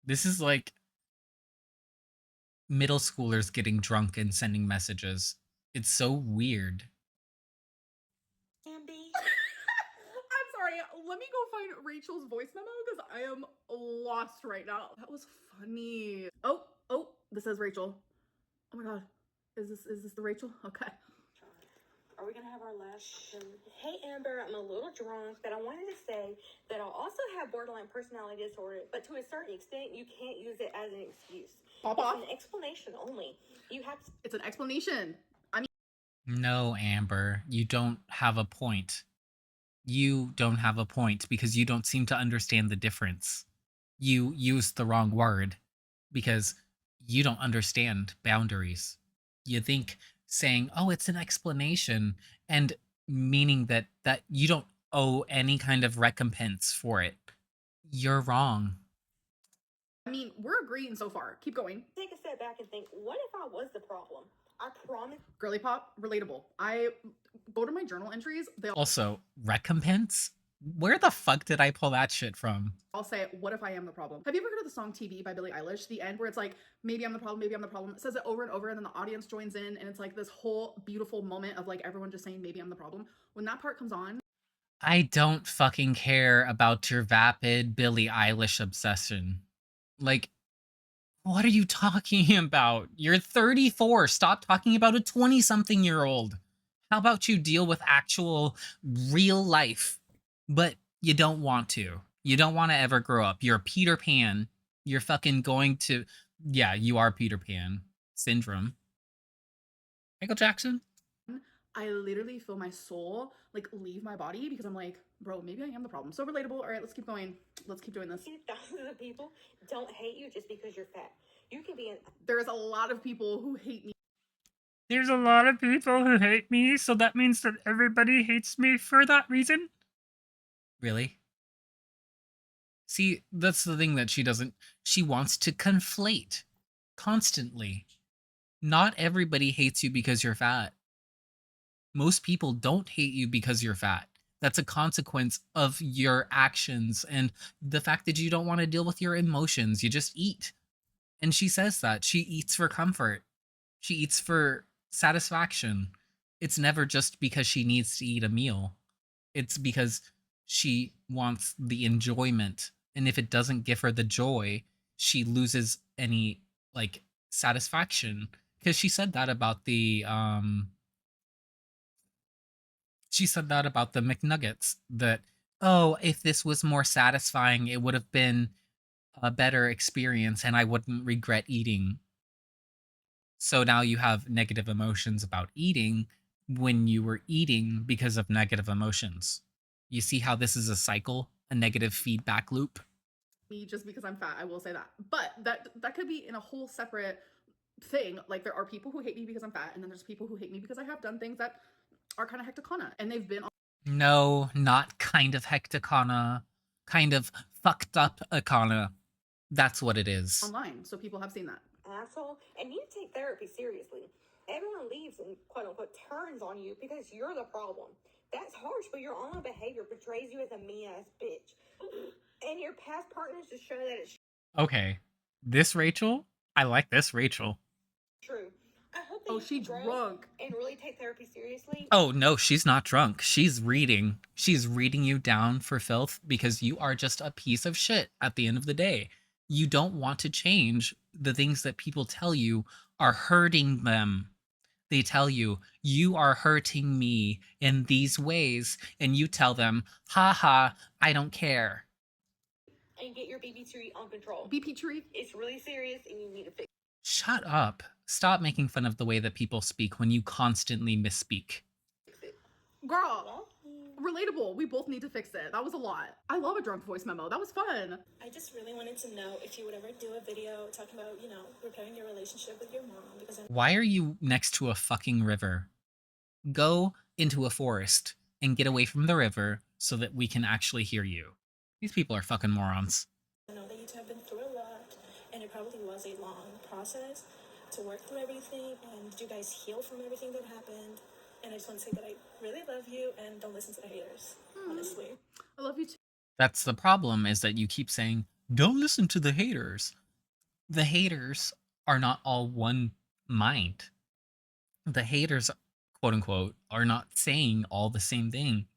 This is like middle schoolers getting drunk and sending messages. It's so weird. Andy. I'm sorry. Let me go find Rachel's voice memo because I am lost right now. That was funny. Oh, this is Rachel. Oh my god. Is this the Rachel? Okay. Are we gonna have our last? Hey Amber, I'm a little drunk, but I wanted to say that I also have borderline personality disorder, but to a certain extent, you can't use it as an excuse. Pop off. It's an explanation only. You have to. It's an explanation. No, Amber, you don't have a point. You don't have a point because you don't seem to understand the difference. You used the wrong word because you don't understand boundaries. You think saying, "Oh, it's an explanation," and meaning that you don't owe any kind of recompense for it. You're wrong. I mean, we're agreeing so far. Keep going. Take a step back and think, what if I was the problem? I promise. Girly pop, relatable. I go to my journal entries. They Also, recompense? Where the fuck did I pull that shit from? I'll say, what if I am the problem? Have you ever heard of the song TV by Billie Eilish? The end where it's like, maybe I'm the problem, maybe I'm the problem. It says it over and over, and then the audience joins in, and it's like this whole beautiful moment of like everyone just saying, maybe I'm the problem. When that part comes on, I don't fucking care about your vapid Billie Eilish obsession. Like, what are you talking about? You're 34. Stop talking about a 20-something-year-old. How about you deal with actual real life? But you don't want to. You don't want to ever grow up. You're Peter Pan. You're fucking going to... Yeah, you are Peter Pan. Syndrome. Michael Jackson? I literally feel my soul like leave my body because I'm like, bro, maybe I am the problem. So relatable. All right, let's keep going. Let's keep doing this. Thousands of people don't hate you just because you're fat. You can be an There's a lot of people who hate me. There's a lot of people who hate me, so that means that everybody hates me for that reason? Really? See, that's the thing that she doesn't... She wants to conflate. Constantly. Not everybody hates you because you're fat. Most people don't hate you because you're fat. That's a consequence of your actions and the fact that you don't want to deal with your emotions. You just eat. And she says that. She eats for comfort. She eats for satisfaction. It's never just because she needs to eat a meal. It's because she wants the enjoyment. And if it doesn't give her the joy, she loses any like satisfaction. Because she said that about the McNuggets, that, oh, if this was more satisfying, it would have been a better experience and I wouldn't regret eating. So now you have negative emotions about eating when you were eating because of negative emotions. You see how this is a cycle, a negative feedback loop? Me just because I'm fat, I will say that. But that could be in a whole separate thing. Like there are people who hate me because I'm fat, and then there's people who hate me because I have done things that are kind of hecticana, and they've been No, not kind of hecticana. Kind of fucked up icona. That's what it is. online, so people have seen that. asshole, and you take therapy seriously. Everyone leaves and quote unquote turns on you because you're the problem. That's harsh, but your online behavior portrays you as a mean ass bitch. And your past partners just show that it's Okay. This Rachel? I like this Rachel. true. I hope that Oh, you she grow drunk. and really take therapy seriously. Oh, no, she's not drunk. She's reading. She's reading you down for filth because you are just a piece of shit at the end of the day. You don't want to change the things that people tell you are hurting them. They tell you, you are hurting me in these ways, and you tell them, haha, I don't care. And get your BB tree on control. BP tree. It's really serious and you need to fix Shut up. Stop making fun of the way that people speak when you constantly misspeak. it. Girl, relatable. We both need to fix it. That was a lot. I love a drunk voice memo. That was fun. I just really wanted to know if you would ever do a video talking about, repairing your relationship with your mom, because I Why are you next to a fucking river? Go into a forest and get away from the river so that we can actually hear you. These people are fucking morons. know that you two have been through a lot, and it probably was a long process to work through everything, and you guys heal from everything that happened. And I just want to say that I really love you, and don't listen to the haters, honestly. I love you too. That's the problem, is that you keep saying, don't listen to the haters. The haters are not all one mind. The haters, quote unquote, are not saying all the same thing.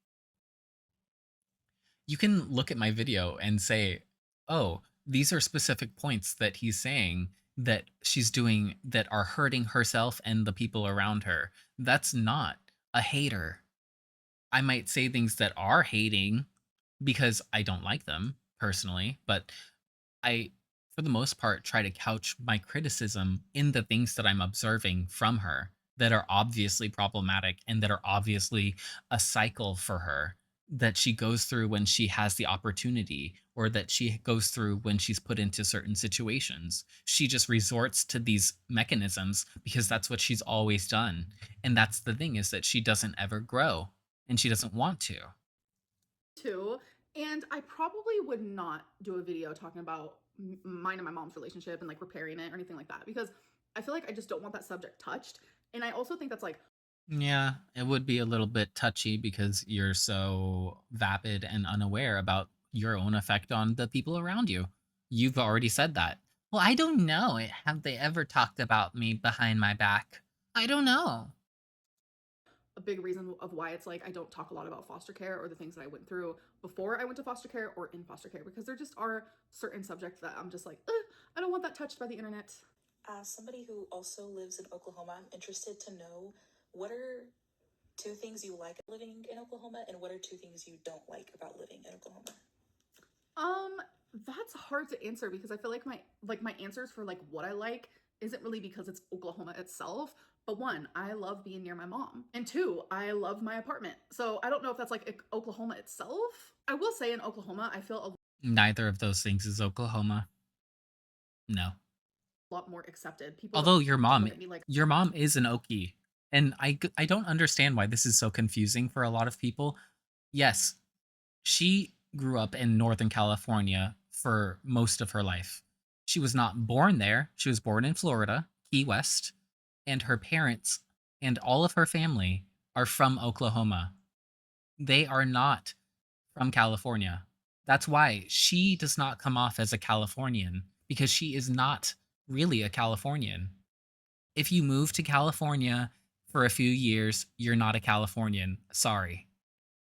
You can look at my video and say, oh, these are specific points that he's saying that she's doing that are hurting herself and the people around her. That's not a hater. I might say things that are hating because I don't like them personally, but I, for the most part, try to couch my criticism in the things that I'm observing from her that are obviously problematic and that are obviously a cycle for her that she goes through when she has the opportunity, or that she goes through when she's put into certain situations. She just resorts to these mechanisms because that's what she's always done. And that's the thing, is that she doesn't ever grow and she doesn't want to. Too. And I probably would not do a video talking about mine and my mom's relationship and like repairing it or anything like that because I feel like I just don't want that subject touched. And I also think that's like, Yeah, it would be a little bit touchy because you're so vapid and unaware about your own effect on the people around you. You've already said that. Well, I don't know. Have they ever talked about me behind my back? I don't know. a big reason of why it's like I don't talk a lot about foster care or the things that I went through before I went to foster care or in foster care because there just are certain subjects that I'm just like, I don't want that touched by the internet. As somebody who also lives in Oklahoma, I'm interested to know what are two things you like living in Oklahoma and what are two things you don't like about living in Oklahoma? That's hard to answer because I feel like my answers for like what I like isn't really because it's Oklahoma itself. But one, I love being near my mom. And two, I love my apartment. So I don't know if that's like Oklahoma itself. I will say in Oklahoma, I feel Neither of those things is Oklahoma. No. a lot more accepted. People Although don't look at me like your mom is an Okie. And I don't understand why this is so confusing for a lot of people. Yes, she grew up in Northern California for most of her life. She was not born there. She was born in Florida, Key West, and her parents and all of her family are from Oklahoma. They are not from California. That's why she does not come off as a Californian because she is not really a Californian. If you move to California for a few years, you're not a Californian. Sorry.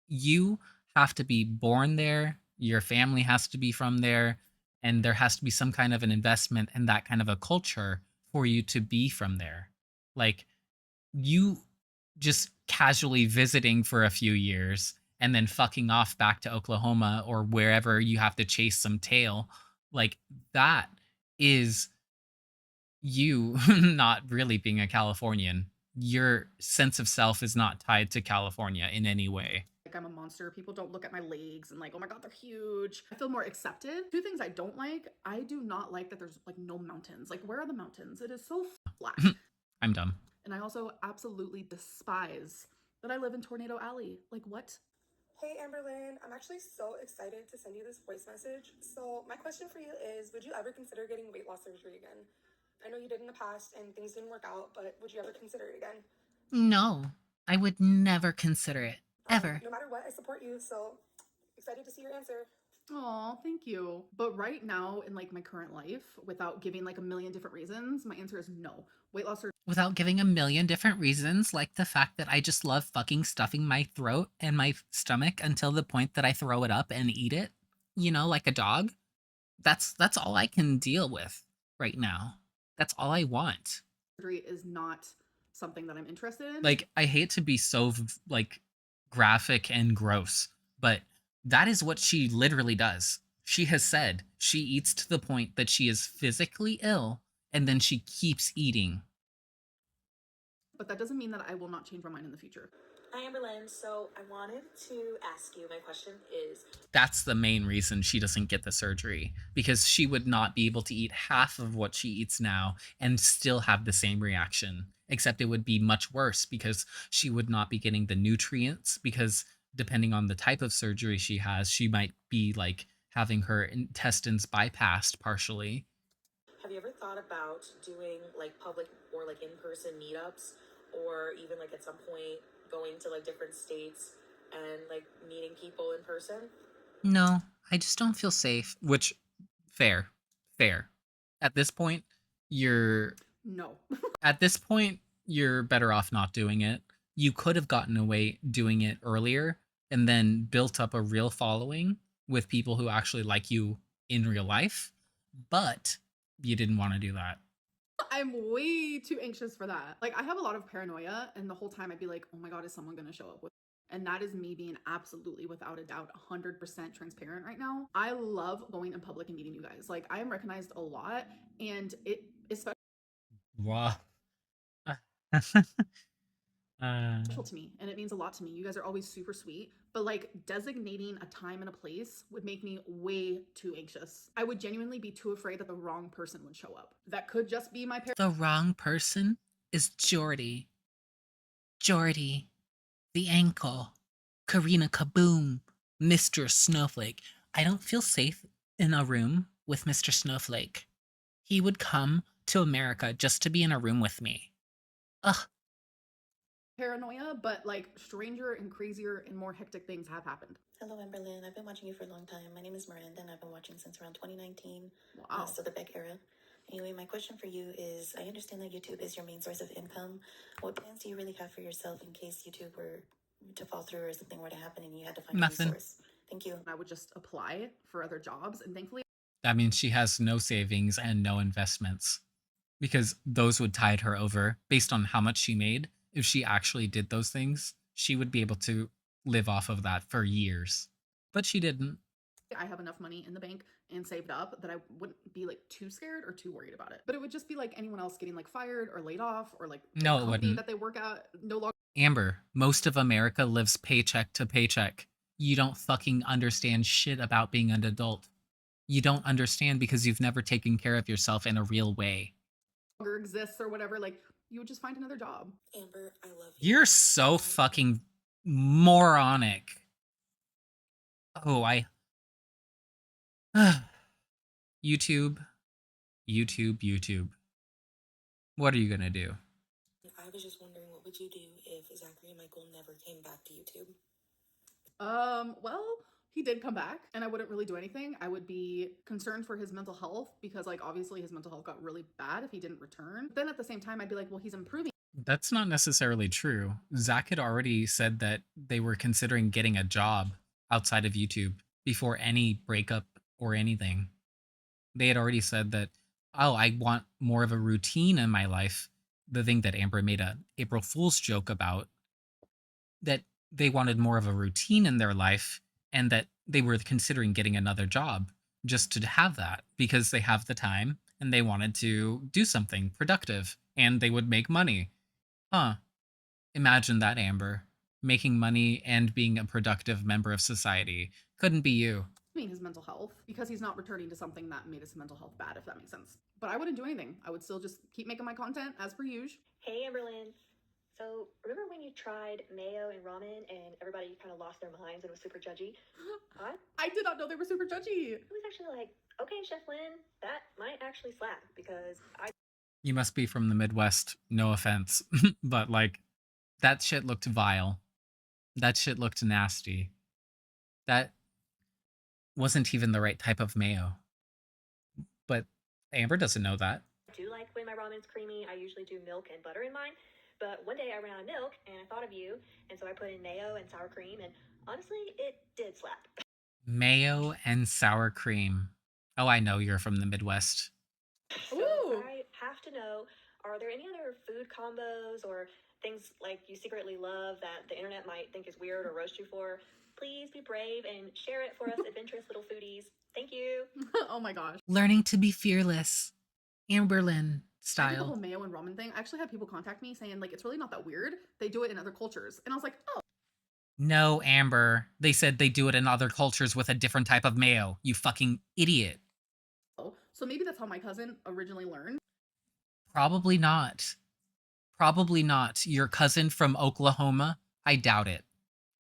You have to be born there, your family has to be from there, and there has to be some kind of an investment in that kind of a culture for you to be from there. Like, you just casually visiting for a few years and then fucking off back to Oklahoma or wherever you have to chase some tail, like, that is you not really being a Californian. Your sense of self is not tied to California in any way. I'm a monster. People don't look at my legs and like, oh my god, they're huge. I feel more accepted. Two things I don't like. I do not like that there's like no mountains. Like, where are the mountains? It is so flat. I'm dumb. And I also absolutely despise that I live in Tornado Alley. Like, what? Hey Amberlynn, I'm actually so excited to send you this voice message. So my question for you is, would you ever consider getting weight loss surgery again? I know you did in the past and things didn't work out, but would you ever consider it again? No, I would never consider it. Ever. No matter what, I support you, so excited to see your answer. Oh, thank you. But right now, in like my current life, without giving like a million different reasons, my answer is no. Weight loss surgery Without giving a million different reasons, like the fact that I just love fucking stuffing my throat and my stomach until the point that I throw it up and eat it, like a dog. That's all I can deal with right now. That's all I want. is not something that I'm interested in. Like, I hate to be so like graphic and gross, but that is what she literally does. She has said she eats to the point that she is physically ill and then she keeps eating. But that doesn't mean that I will not change my mind in the future. Hi Amberlynn, so I wanted to ask you, my question is, That's the main reason she doesn't get the surgery, because she would not be able to eat half of what she eats now and still have the same reaction, except it would be much worse because she would not be getting the nutrients, because depending on the type of surgery she has, she might be like having her intestines bypassed partially. have you ever thought about doing like public or like in-person meetups or even like at some point going to like different states and like meeting people in person? No, I just don't feel safe, which fair. Fair. At this point, you're No. at this point, you're better off not doing it. You could have gotten away doing it earlier and then built up a real following with people who actually like you in real life, but you didn't want to do that. I'm way too anxious for that. Like, I have a lot of paranoia, and the whole time I'd be like, oh my god, is someone gonna show up with? And that is me being absolutely, without a doubt, 100% transparent right now. I love going in public and meeting you guys. Like, I am recognized a lot, and it especially Wow. special to me, and it means a lot to me. You guys are always super sweet, but like designating a time and a place would make me way too anxious. I would genuinely be too afraid that the wrong person would show up. That could just be my The wrong person is Jordy. Jordy, the ankle, Karina Kaboom, Mr. Snowflake. I don't feel safe in a room with Mr. Snowflake. He would come to America just to be in a room with me. Ugh. Paranoia, but like stranger and crazier and more hectic things have happened. Hello, Amberlynn. I've been watching you for a long time. My name is Miranda, and I've been watching since around 2019. Wow. So the Beck era. Anyway, my question for you is, I understand that YouTube is your main source of income. What plans do you really have for yourself in case YouTube were to fall through or something were to happen and you had to find Nothing. a new source? Thank you. I would just apply for other jobs, and thankfully That means she has no savings and no investments, because those would tide her over based on how much she made. If she actually did those things, she would be able to live off of that for years. But she didn't. I have enough money in the bank and saved up that I wouldn't be like too scared or too worried about it. But it would just be like anyone else getting like fired or laid off, or like the No, it company wouldn't. that they work at no longer. Amber, most of America lives paycheck to paycheck. You don't fucking understand shit about being an adult. You don't understand because you've never taken care of yourself in a real way. Exists or whatever, like you would just find another job. Amber, I love you. You're so fucking moronic. Oh, YouTube. What are you gonna do? I was just wondering, what would you do if Zachary and Michael never came back to YouTube? Well, he did come back, and I wouldn't really do anything. I would be concerned for his mental health because, like, obviously his mental health got really bad if he didn't return. But then at the same time, I'd be like, well, he's improving. That's not necessarily true. Zach had already said that they were considering getting a job outside of YouTube before any breakup or anything. They had already said that, oh, I want more of a routine in my life. The thing that Amber made a April Fool's joke about, that they wanted more of a routine in their life and that they were considering getting another job just to have that because they have the time and they wanted to do something productive and they would make money. Huh. Imagine that, Amber. Making money and being a productive member of society. Couldn't be you. His mental health because he's not returning to something that made his mental health bad, if that makes sense. But I wouldn't do anything. I would still just keep making my content as per usual. Hey, Amberlynn. So, remember when you tried mayo and ramen and everybody kind of lost their minds and was super judgy? I did not know they were super judgy. It was actually like, okay, Chef Lynn, that might actually slap because I. You must be from the Midwest, no offense, but like, that shit looked vile. That shit looked nasty. That wasn't even the right type of mayo. But Amber doesn't know that. I do like when my ramen's creamy. I usually do milk and butter in mine. But one day I ran out of milk and I thought of you, and so I put in mayo and sour cream, and honestly, it did slap. Mayo and sour cream. Oh, I know you're from the Midwest. So I have to know, are there any other food combos or things like you secretly love that the internet might think is weird or roast you for? Please be brave and share it for us adventurous little foodies. Thank you. Oh my gosh. Learning to be fearless. Amberlynn style. The whole mayo and ramen thing. I actually had people contact me saying like it's really not that weird. They do it in other cultures. And I was like, oh. No, Amber. They said they do it in other cultures with a different type of mayo. You fucking idiot. Oh, so maybe that's how my cousin originally learned. Probably not. Probably not. Your cousin from Oklahoma? I doubt it.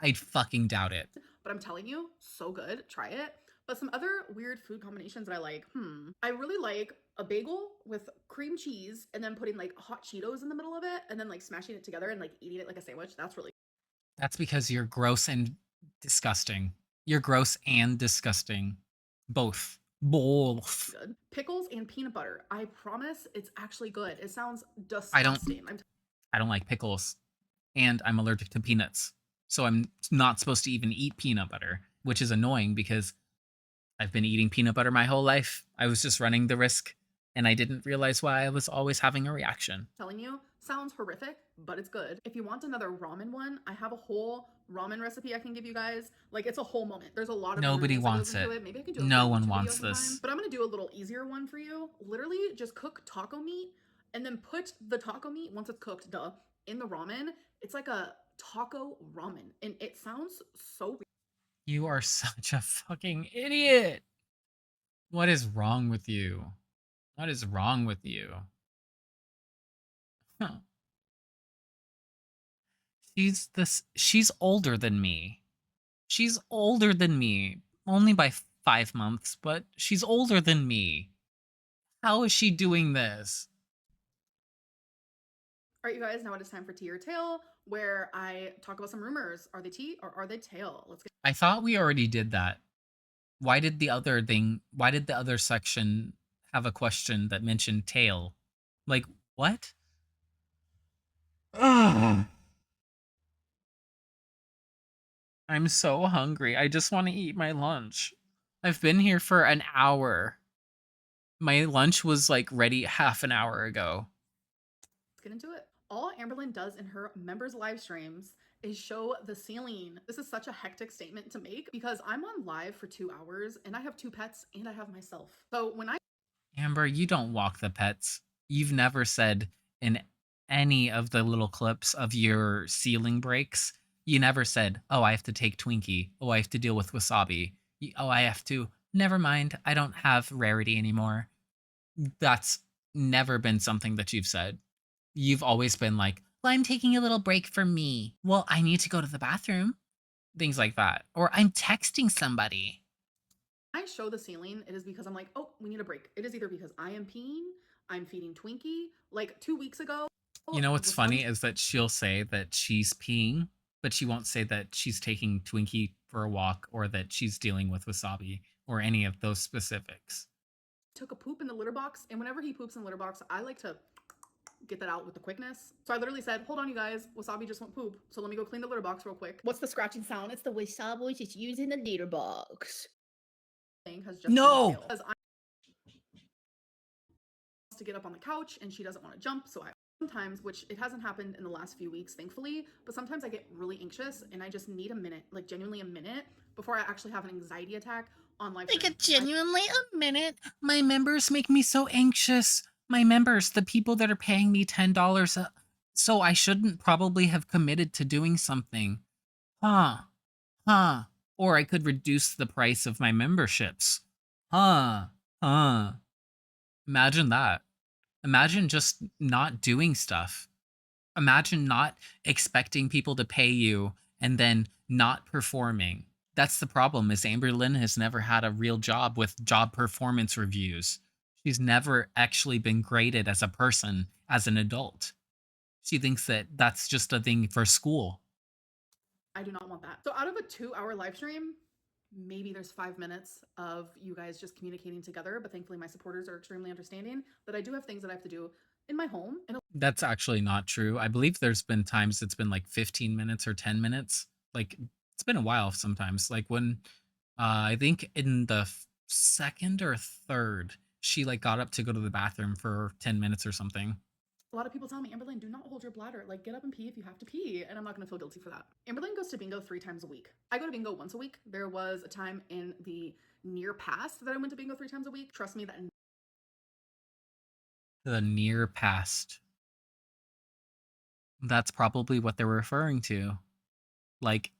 I'd fucking doubt it. But I'm telling you, so good. Try it. But some other weird food combinations that I like. I really like a bagel with cream cheese and then putting like hot Cheetos in the middle of it and then like smashing it together and like eating it like a sandwich. That's really That's because you're gross and disgusting. You're gross and disgusting. Both. Both. good. Pickles and peanut butter. I promise it's actually good. It sounds disgusting. I don't like pickles. And I'm allergic to peanuts. So I'm not supposed to even eat peanut butter, which is annoying because I've been eating peanut butter my whole life. I was just running the risk and I didn't realize why I was always having a reaction. Telling you, sounds horrific, but it's good. If you want another ramen one, I have a whole ramen recipe I can give you guys. Like it's a whole moment. There's a lot of Nobody wants it. Maybe I can do no one wants this. sometime. But I'm gonna do a little easier one for you. Literally just cook taco meat and then put the taco meat once it's cooked, in the ramen. It's like a taco ramen and it sounds so weird. You are such a fucking idiot. What is wrong with you? What is wrong with you? Huh. She's older than me. She's older than me, only by 5 months, but she's older than me. How is she doing this? All right, you guys, now it is time for tea or tail, where I talk about some rumors. Are they tea or are they tail? Let's get. I thought we already did that. Why did the other section have a question that mentioned tail? Like, what? Ugh. I'm so hungry. I just want to eat my lunch. I've been here for an hour. My lunch was like ready half an hour ago. Let's get into it. All Amberlynn does in her members' live streams is show the ceiling. This is such a hectic statement to make because I'm on live for 2 hours and I have 2 pets and I have myself. So when I Amber, you don't walk the pets. You've never said in any of the little clips of your ceiling breaks, you never said, oh, I have to take Twinkie. Oh, I have to deal with Wasabi. Oh, I have to. Never mind. I don't have Rarity anymore. That's never been something that you've said. You've always been like, well, I'm taking a little break for me. Well, I need to go to the bathroom. Things like that. Or I'm texting somebody. show the ceiling, it is because I'm like, oh, we need a break. It is either because I am peeing, I'm feeding Twinkie. Like 2 weeks ago, You know what's funny Wasabi is that she'll say that she's peeing, but she won't say that she's taking Twinkie for a walk or that she's dealing with Wasabi or any of those specifics. took a poop in the litter box, and whenever he poops in the litter box, I like to get that out with the quickness. So I literally said, hold on, you guys, Wasabi just went poop. So let me go clean the litter box real quick. What's the scratching sound? It's the Wasabi just using the litter box. Has just No! been because I to get up on the couch and she doesn't want to jump, so I sometimes, which it hasn't happened in the last few weeks, thankfully, but sometimes I get really anxious and I just need a minute, like genuinely a minute, before I actually have an anxiety attack on live. Like genuinely a minute. My members make me so anxious. My members, the people that are paying me $10, so I shouldn't probably have committed to doing something. Huh. Huh. Or I could reduce the price of my memberships. Huh. Huh. Imagine that. Imagine just not doing stuff. Imagine not expecting people to pay you and then not performing. That's the problem is Amberlynn has never had a real job with job performance reviews. She's never actually been graded as a person, as an adult. She thinks that that's just a thing for school. I do not want that. So out of a 2-hour live stream, maybe there's 5 minutes of you guys just communicating together, but thankfully my supporters are extremely understanding that I do have things that I have to do in my home. And That's actually not true. I believe there's been times it's been like 15 minutes or 10 minutes. Like it's been a while sometimes. Like when I think in the second or third, she like got up to go to the bathroom for 10 minutes or something. a lot of people tell me, Amberlynn, do not hold your bladder. Like, get up and pee if you have to pee. And I'm not going to feel guilty for that. Amberlynn goes to bingo 3 times a week. I go to bingo once a week. There was a time in the near past that I went to bingo 3 times a week. Trust me, that The near past. That's probably what they're referring to. Like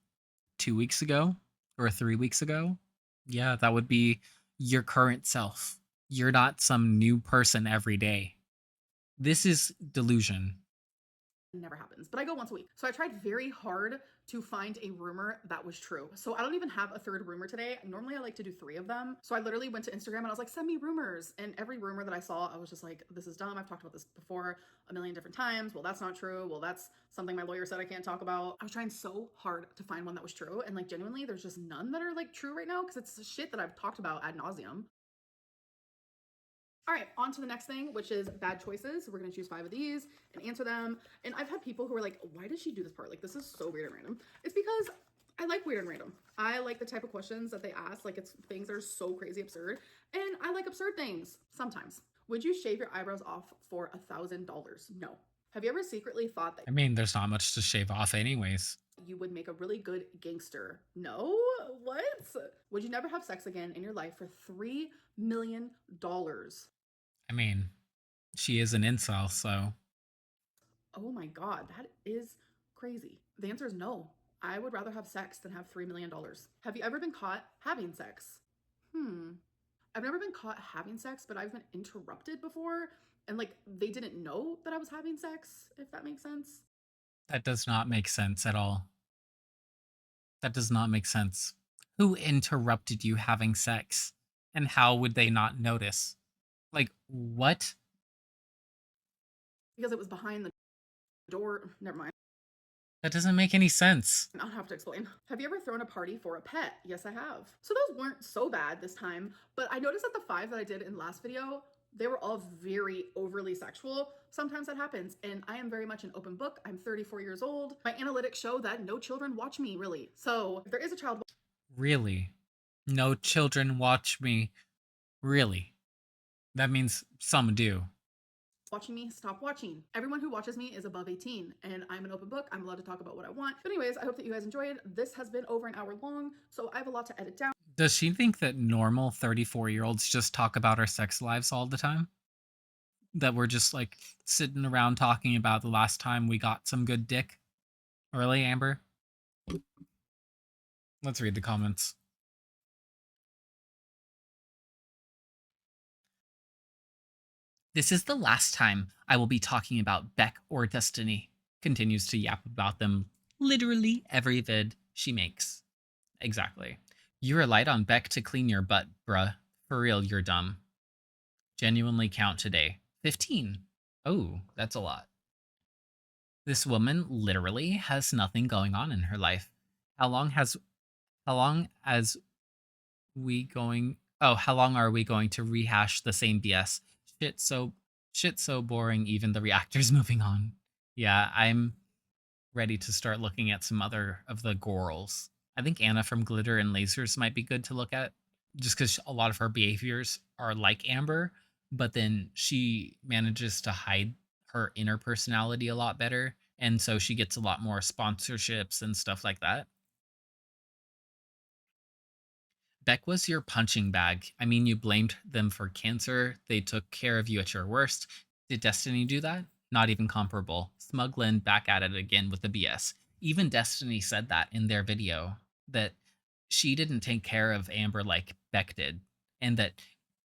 2 weeks ago or 3 weeks ago. Yeah, that would be your current self. You're not some new person every day. This is delusion. never happens, but I go once a week. So I tried very hard to find a rumor that was true. So I don't even have a third rumor today. Normally I like to do 3 of them. So I literally went to Instagram and I was like, send me rumors. And every rumor that I saw, I was just like, this is dumb. I've talked about this before a million different times. Well, that's not true. Well, that's something my lawyer said I can't talk about. I was trying so hard to find one that was true. And like genuinely, there's just none that are like true right now because it's shit that I've talked about ad nauseum. All right, on to the next thing, which is bad choices. We're gonna choose 5 of these and answer them. And I've had people who are like, why does she do this part? Like, this is so weird and random. It's because I like weird and random. I like the type of questions that they ask. Like, it's things that are so crazy absurd. And I like absurd things sometimes. Would you shave your eyebrows off for $1,000? No. Have you ever secretly thought that I mean, there's not much to shave off anyways. you would make a really good gangster? No? What? Would you never have sex again in your life for $3 million? I mean, she is an incel, so. Oh my God, that is crazy. The answer is no. I would rather have sex than have $3 million. Have you ever been caught having sex? I've never been caught having sex, but I've been interrupted before. And like, they didn't know that I was having sex, if that makes sense. That does not make sense at all. That does not make sense. Who interrupted you having sex? And how would they not notice? Like, what? Because it was behind the door. Never mind. That doesn't make any sense. I'll have to explain. Have you ever thrown a party for a pet? Yes, I have. So those weren't so bad this time, but I noticed that the 5 that I did in last video, they were all very overly sexual. Sometimes that happens, and I am very much an open book. I'm 34 years old. My analytics show that no children watch me, really. So if there is a child Really? No children watch me. Really? That means some do. watching me, stop watching. Everyone who watches me is above 18, and I'm an open book. I'm allowed to talk about what I want. But anyways, I hope that you guys enjoyed. This has been over an hour long, so I have a lot to edit down. Does she think that normal 34-year-olds just talk about our sex lives all the time? That we're just like sitting around talking about the last time we got some good dick? Really, Amber? Let's read the comments. This is the last time I will be talking about Beck or Destiny. Continues to yap about them literally every vid she makes. Exactly. You relied on Beck to clean your butt, bruh. For real, you're dumb. Genuinely count today. 15. Oh, that's a lot. This woman literally has nothing going on in her life. How long are we going to rehash the same BS? Shit so boring, even the reactor's moving on. Yeah, I'm ready to start looking at some other of the girls. I think Anna from Glitter and Lasers might be good to look at, just because a lot of her behaviors are like Amber, but then she manages to hide her inner personality a lot better, and so she gets a lot more sponsorships and stuff like that. Beck was your punching bag. I mean, you blamed them for cancer. They took care of you at your worst. Did Destiny do that? Not even comparable. Smuglin back at it again with the BS. Even Destiny said that in their video, that she didn't take care of Amber like Beck did. And that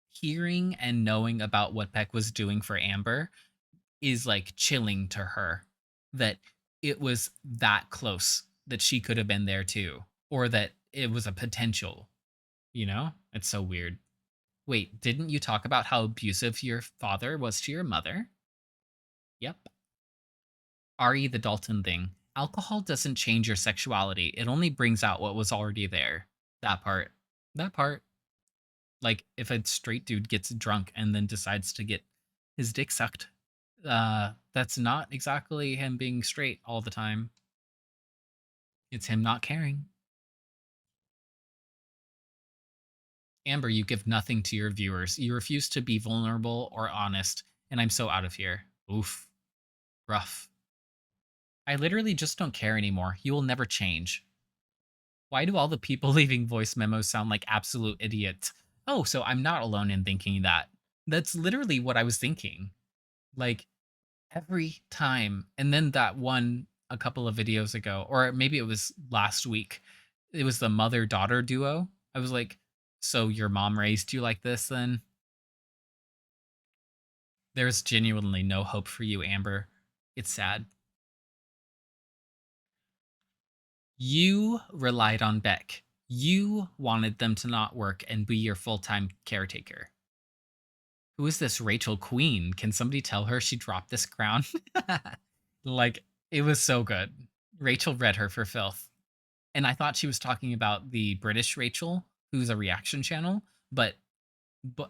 hearing and knowing about what Beck was doing for Amber is like chilling to her. That it was that close that she could have been there too. Or that it was a potential. You know? It's so weird. Wait, didn't you talk about how abusive your father was to your mother? Yep. Ari, the Dalton thing. Alcohol doesn't change your sexuality. It only brings out what was already there. That part. That part. Like, if a straight dude gets drunk and then decides to get his dick sucked, that's not exactly him being straight all the time. It's him not caring. Amber, you give nothing to your viewers. You refuse to be vulnerable or honest, and I'm so out of here. Oof. Rough. I literally just don't care anymore. You will never change. Why do all the people leaving voice memos sound like absolute idiots? Oh, so I'm not alone in thinking that. That's literally what I was thinking. Like, every time. And then that one a couple of videos ago, or maybe it was last week, it was the mother-daughter duo. I was like, so your mom raised you like this then? There's genuinely no hope for you, Amber. It's sad. You relied on Beck. You wanted them to not work and be your full-time caretaker. Who is this Rachel Queen? Can somebody tell her she dropped this crown? Like, it was so good. Rachel read her for filth. And I thought she was talking about the British Rachel, who's a reaction channel, but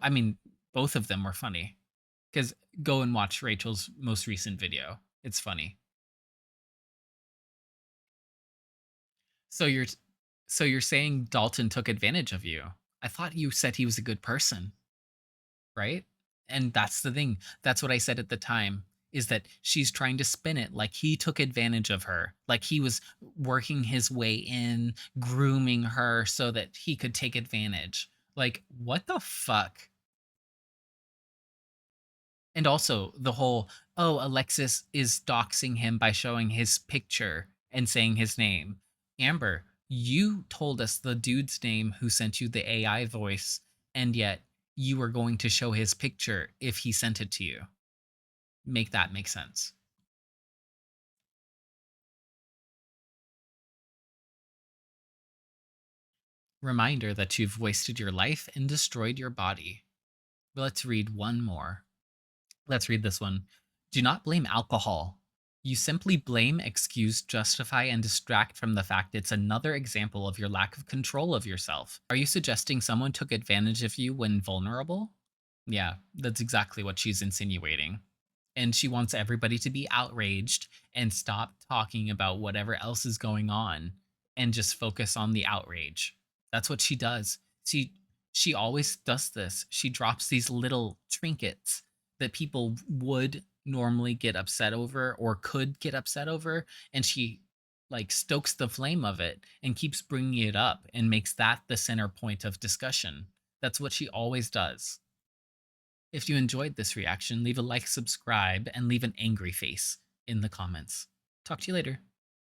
I mean, both of them were funny. Because go and watch Rachel's most recent video. It's funny. So you're saying Dalton took advantage of you? I thought you said he was a good person, right? And that's the thing. That's what I said at the time, is that she's trying to spin it like he took advantage of her, like he was working his way in, grooming her so that he could take advantage. Like, what the fuck? And also the whole, oh, Alexis is doxing him by showing his picture and saying his name. Amber, you told us the dude's name who sent you the AI voice, and yet you were going to show his picture if he sent it to you. Make that make sense. Reminder that you've wasted your life and destroyed your body. Let's read one more. Let's read this one. Do not blame alcohol. You simply blame, excuse, justify, and distract from the fact it's another example of your lack of control of yourself. Are you suggesting someone took advantage of you when vulnerable? Yeah, that's exactly what she's insinuating. And she wants everybody to be outraged and stop talking about whatever else is going on and just focus on the outrage. That's what she does. She always does this. She drops these little trinkets that people would normally get upset over or could get upset over, and she like stokes the flame of it and keeps bringing it up and makes that the center point of discussion. That's what she always does. If you enjoyed this reaction, leave a like, subscribe, and leave an angry face in the comments. Talk to you later.